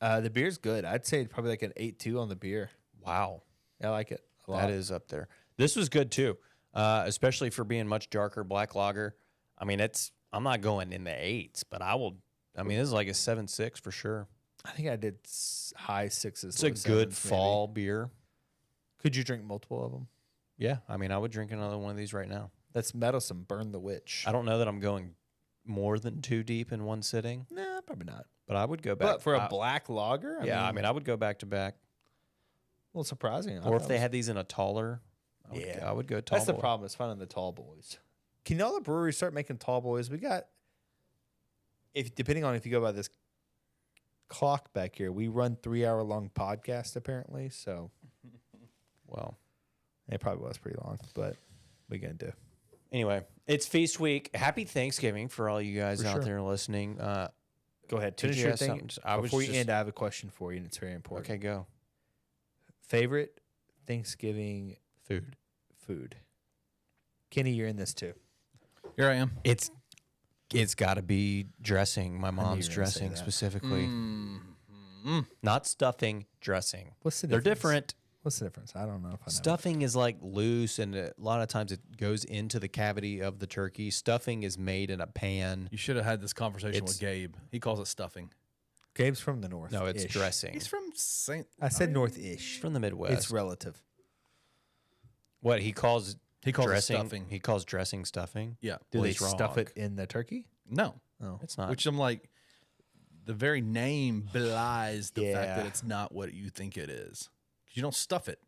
Yeah. The beer's good. I'd say probably like an 8.2 on the beer. Wow. I like it a lot. That is up there. This was good too, especially for being much darker black lager. I mean, I'm not going in the 8s, but I will. I mean, this is like a 7.6 for sure. I think I did high 6s. It's a good fall beer. Could you drink multiple of them? Yeah, I mean, I would drink another one of these right now. That's meddlesome. Burn the Witch. I don't know that I'm going more than 2 deep in one sitting, Nah, probably not. but I would go back. But for a black lager, I mean, I would go back to back. a little surprising. Or if they had these in a taller, I would go tall. That's the boy. problem. It's finding the tall boys. Can all the breweries start making tall boys? We got, if depending on if you go by this clock back here, we run 3-hour long podcast apparently. So Well, it probably was pretty long, but we gonna do. anyway, it's feast week. Happy Thanksgiving for all you guys For out sure. there listening. Go ahead. Did Finish you your have thing. something? I was Before you just- end, I have a question for you, and it's very important. Okay, go. Favorite Thanksgiving Food. Kenny, you're in this too. Here I am. It's got to be dressing. My mom's you were gonna say dressing that. specifically. Not stuffing, dressing. What's the They're difference? different. What's the difference? I don't know if I know. Stuffing is like loose, and a lot of times it goes into the cavity of the turkey. Stuffing is made in a pan. You should have had this conversation It's- with Gabe. He calls it stuffing. Gabe's from the north. No, it's dressing. He's from St. I said north-ish. From the Midwest. It's relative. What he calls He calls it dressing. stuffing. He calls dressing stuffing. Yeah. Do Well, they he's stuff wrong. it in the turkey? No. Oh, It's not. Which I'm like, the very name belies the fact that Yeah. it's not what you think it is. 'Cause you don't stuff it.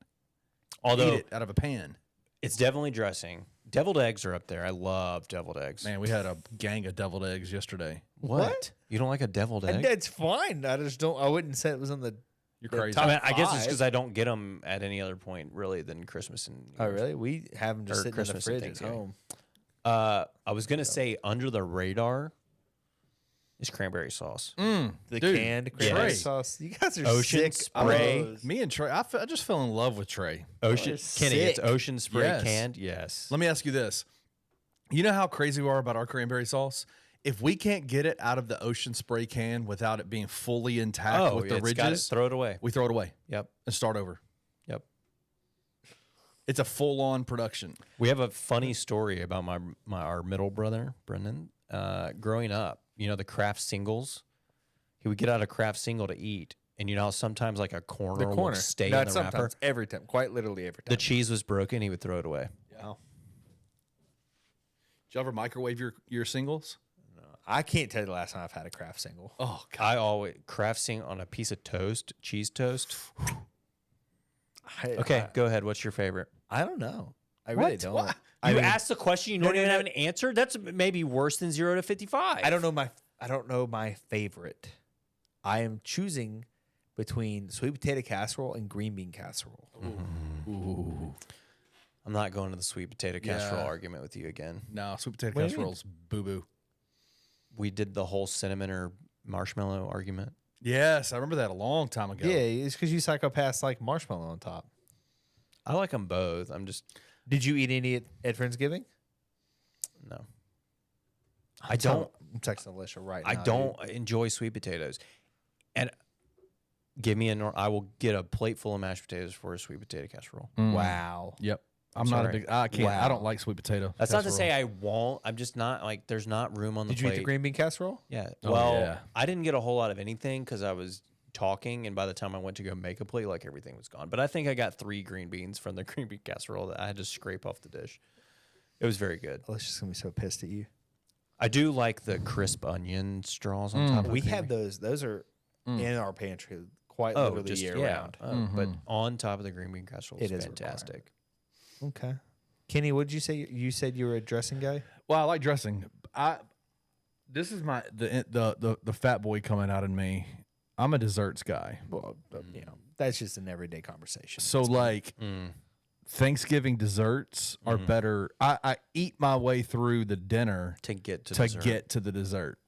Although Eat it out of a pan. it's definitely dressing. Deviled eggs are up there. I love deviled eggs. Man, we had a gang of deviled eggs yesterday. What? You don't like a deviled egg? it's fine. I just don't. I wouldn't say it was on the. You're The crazy. top- I mean, I guess it's five. because I don't get them at any other point really than Christmas and. New Oh, Year's. really? We have them just Or sitting Christmas and in the fridge at Thanksgiving. home. I was gonna say under the radar is cranberry sauce. The Dude, canned cranberry yes. sauce. You guys are Ocean sick. Spray. Me and Trey, I just fell in love with Trey. Ocean You're Kenny, it's sick. Ocean Spray Yes. canned. Yes. Let me ask you this. You know how crazy we are about our cranberry sauce? If we can't get it out of the Ocean Spray can without it being fully intact with the it's got it. ridges, Throw it away. we throw it away Yep. and start over. Yep. It's a full-on production. We have a funny story about our middle brother, Brendan. Growing up, you know, the Kraft singles. He would get out a Kraft single to eat, and you know how sometimes like a corner, The will corner. stay Not in the wrapper. sometimes. Every time. Quite literally every time. The cheese was broken. He would throw it away. Wow. Did you ever microwave your singles? I can't tell you the last time I've had a craft single. Oh, I always Kraft single on a piece of toast, cheese toast. Okay, go ahead. What's your favorite? I don't know. I really don't. What? I You mean, asked the question. You don't even have an answer. That's maybe worse than 0 to 55. I don't know my favorite. I am choosing between sweet potato casserole and green bean casserole. I'm not going to the sweet potato casserole Yeah. argument with you again. No, sweet potato What do you mean? casserole's boo-boo. We did the whole cinnamon or marshmallow argument. Yes, I remember that a long time ago. Yeah, it's because you psychopaths like marshmallow on top. I like them both. I'm just Did you eat any at Friendsgiving? no. I don't. I'm texting Alicia right now. I don't enjoy sweet potatoes, and give me I will get a plate full of mashed potatoes for a sweet potato casserole. Wow. Yep. I'm not a sorry. big. I can't. I Wow. don't like sweet potato. That's not to casserole. say I won't. I'm just not like. There's not room on the Did you plate. eat the green bean casserole? Yeah. Oh, Well, yeah. I didn't get a whole lot of anything because I was talking, and by the time I went to go make a plate, like everything was gone. But I think I got 3 green beans from the green bean casserole that I had to scrape off the dish. It was very good. Alicia's gonna be so pissed at you. I do like the crisp onion straws on top. of We the have green those. Those are in our pantry quite bean. literally year round. But on top of the green bean casserole, It is is a fantastic. Okay. Kenny, what did you say? You said you were a dressing guy? Well, I like dressing. This is the fat boy coming out in me. I'm a desserts guy. Well, that's just an everyday conversation. So like Thanksgiving desserts are better. I eat my way through the dinner To get to to dessert. get to the dessert.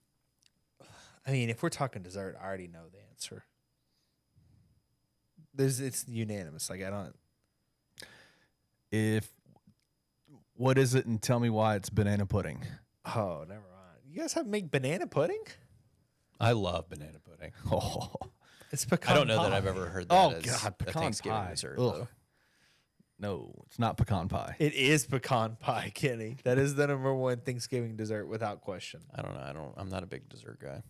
I mean, if we're talking dessert, I already know the answer. It's unanimous. Like I don't. What is it, and tell me why it's banana pudding. Oh, never mind. You guys have make banana pudding? I love banana pudding. Oh, It's pecan I don't know pie. that I've ever heard that Oh, as God, a pecan Thanksgiving pie. dessert. Ugh. Though. no, it's not pecan pie. It is pecan pie, Kenny. That is the number one Thanksgiving dessert without question. I don't know. I'm not a big dessert guy.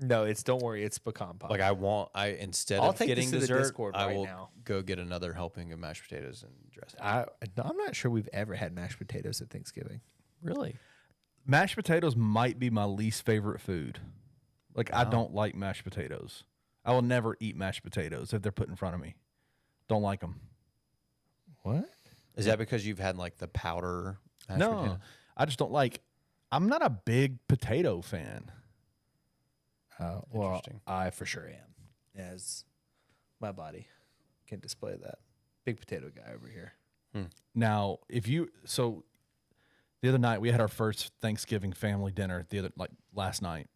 No, don't worry, it's pecan pie. Like instead I'll of take getting this to the dessert, Discord I right will now. go get another helping of mashed potatoes and dressing. I'm not sure we've ever had mashed potatoes at Thanksgiving. Really? Mashed potatoes might be my least favorite food. Like I don't like mashed potatoes. I will never eat mashed potatoes if they're put in front of me. Don't like them. What? Is that because you've had like the powder? Mashed No, potato? I just don't like. I'm not a big potato fan. Well, Interesting. I for sure am, as my body can display that. Big potato guy over here. Now, the other night we had our first Thanksgiving family dinner. Last night,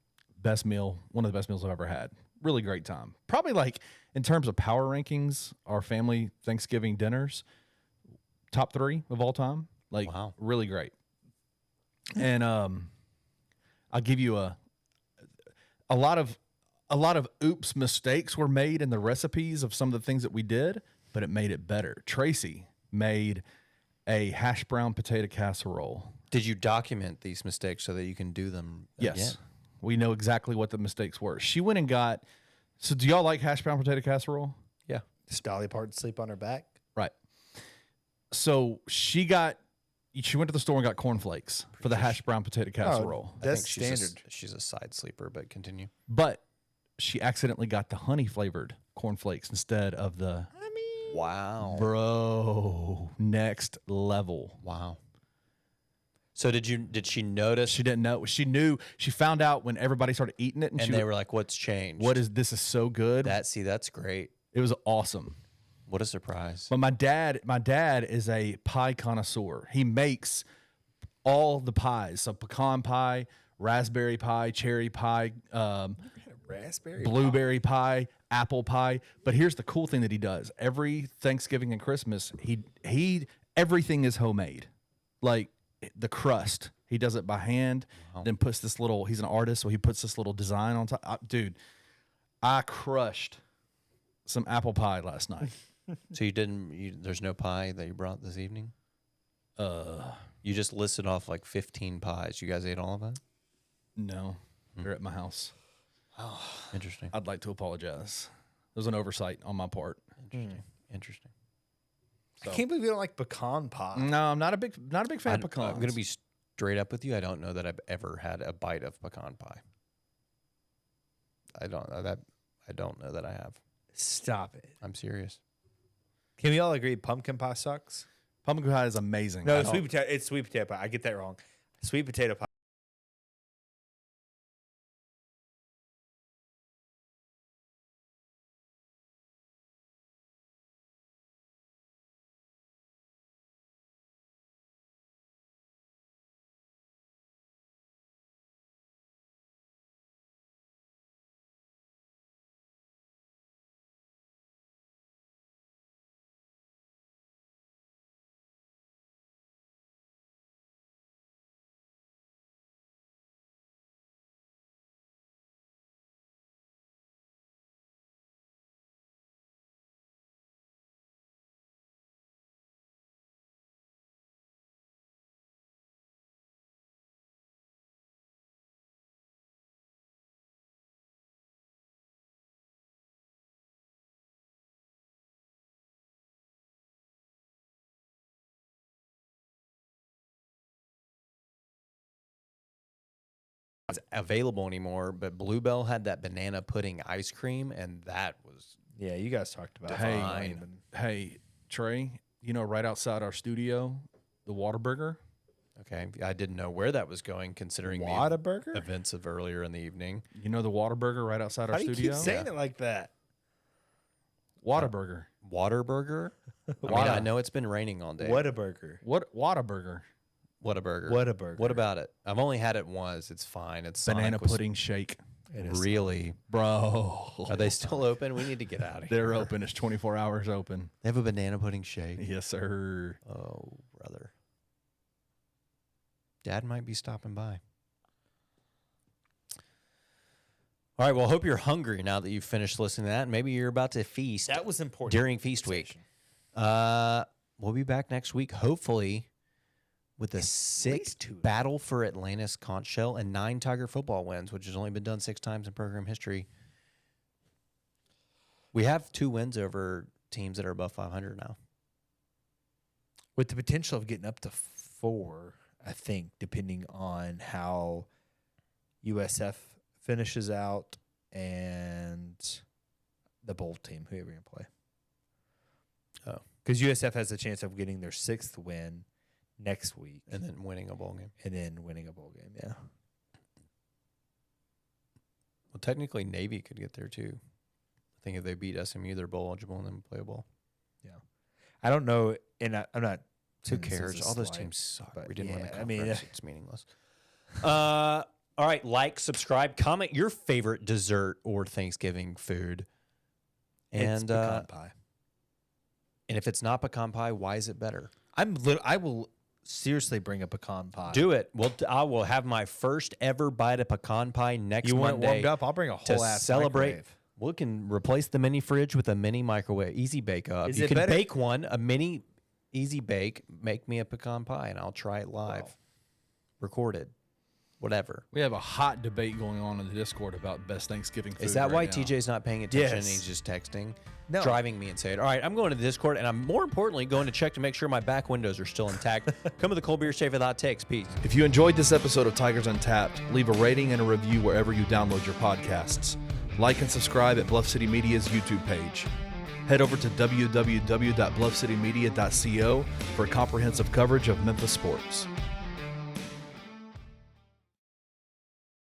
best meal, one of the best meals I've ever had. Really great time. Probably like in terms of power rankings, our family Thanksgiving dinners, top 3 of all time. Like Wow. really great. And I'll give you a lot of oops mistakes were made in the recipes of some of the things that we did, but it made it better. Tracy made a hash brown potato casserole. Did you document these mistakes so that you can do them? Yes. again? We know exactly what the mistakes were. She went and got. So, do y'all like hash brown potato casserole? Yeah. Does Dolly Parton sleep on her back? Right. So she went to the store and got cornflakes for the hash brown potato casserole. That's I think standard. She's a side sleeper, but continue. But she accidentally got the honey flavored cornflakes instead of the. Wow. Bro, next level. Wow. So did she notice? She didn't know. She knew. She found out when everybody started eating it, and and she they were like, "What's changed?" this is so good. That's great. It was awesome. What a surprise. But my dad is a pie connoisseur. He makes all the pies. So pecan pie, raspberry pie, cherry pie, Raspberry. blueberry pie, apple pie. But here's the cool thing that he does. Every Thanksgiving and Christmas, he everything is homemade. Like the crust, he does it by hand, then puts this little, he's an artist, so he puts this little design on top. Dude, I crushed some apple pie last night. So there's no pie that you brought this evening? You just listed off like 15 pies. You guys ate all of it? No, they're at my house. Interesting. I'd like to apologize. There's an oversight on my part. Interesting. I can't believe you don't like pecan pie. No, I'm not a big fan of pecans. I'm going to be straight up with you. I don't know that I've ever had a bite of pecan pie. I don't know that I have. Stop it. I'm serious. Can we all agree pumpkin pie sucks? Pumpkin pie is amazing. No, I it's don't- sweet potato. It's sweet potato pie. I get that wrong. Sweet potato pie. available anymore, but Bluebell had that banana pudding ice cream, and that was Yeah, you guys talked about Hey, hey, Trey, right outside our studio, the Whataburger. okay. I didn't know where that was going, considering the Whataburger? events of earlier in the evening. You know the Whataburger right outside How our do you studio? keep saying it like that? Whataburger. Waterburger? I mean, I know it's been raining all day. Whataburger. What Whataburger? Whataburger? Whataburger. What about it? I've only had it once. It's fine. It's Banana Sonic was pudding shake. Really? Bro. Are they still open? We need to get out of here. They're open. It's 24 hours open. They have a banana pudding shake. Yes, sir. Oh, brother. Dad might be stopping by. All right. Well, I hope you're hungry now that you've finished listening to that. Maybe you're about to feast That was important. during feast week. We'll be back next week, hopefully, with the 6th Battle for Atlantis conch shell and 9 Tiger football wins, which has only been done 6 times in program history. We have 2 wins over teams that are above 500 now. With the potential of getting up to 4, I think, depending on how USF finishes out and the bowl team, whoever you're going to play. Oh. Because USF has a chance of getting their 6th win next week. And then winning a bowl game. Yeah. Well, technically, Navy could get there, too. I think if they beat SMU, they're bowl eligible and then play a bowl. Yeah. I don't know, and I'm not. Who saying this cares? as a All those slight, teams suck. but We didn't win the yeah, I conference. mean, It's meaningless. All right, like, subscribe, comment your favorite dessert or Thanksgiving food. it's And pecan pie. and if it's not pecan pie, why is it better? I will seriously bring a pecan pie. Do it. I will have my first ever bite of pecan pie next You want it Monday warmed up? I'll bring a to whole ass celebrate. microwave. We can replace the mini fridge with a mini microwave. Easy bake up. Is You it can better- bake one, a mini easy bake. Make me a pecan pie, and I'll try it live, recorded, whatever. We have a hot debate going on in the Discord about best Thanksgiving food. Is that why right now. TJ's not paying attention and Yes. he's just texting? No. Driving me insane. All right, I'm going to the Discord, and I'm more importantly going to check to make sure my back windows are still intact. Come to the Cold Beer Shave with Hot Takes. Peace. If you enjoyed this episode of Tigers Untapped, leave a rating and a review wherever you download your podcasts. Like and subscribe at Bluff City Media's YouTube page. Head over to www.bluffcitymedia.co for comprehensive coverage of Memphis sports.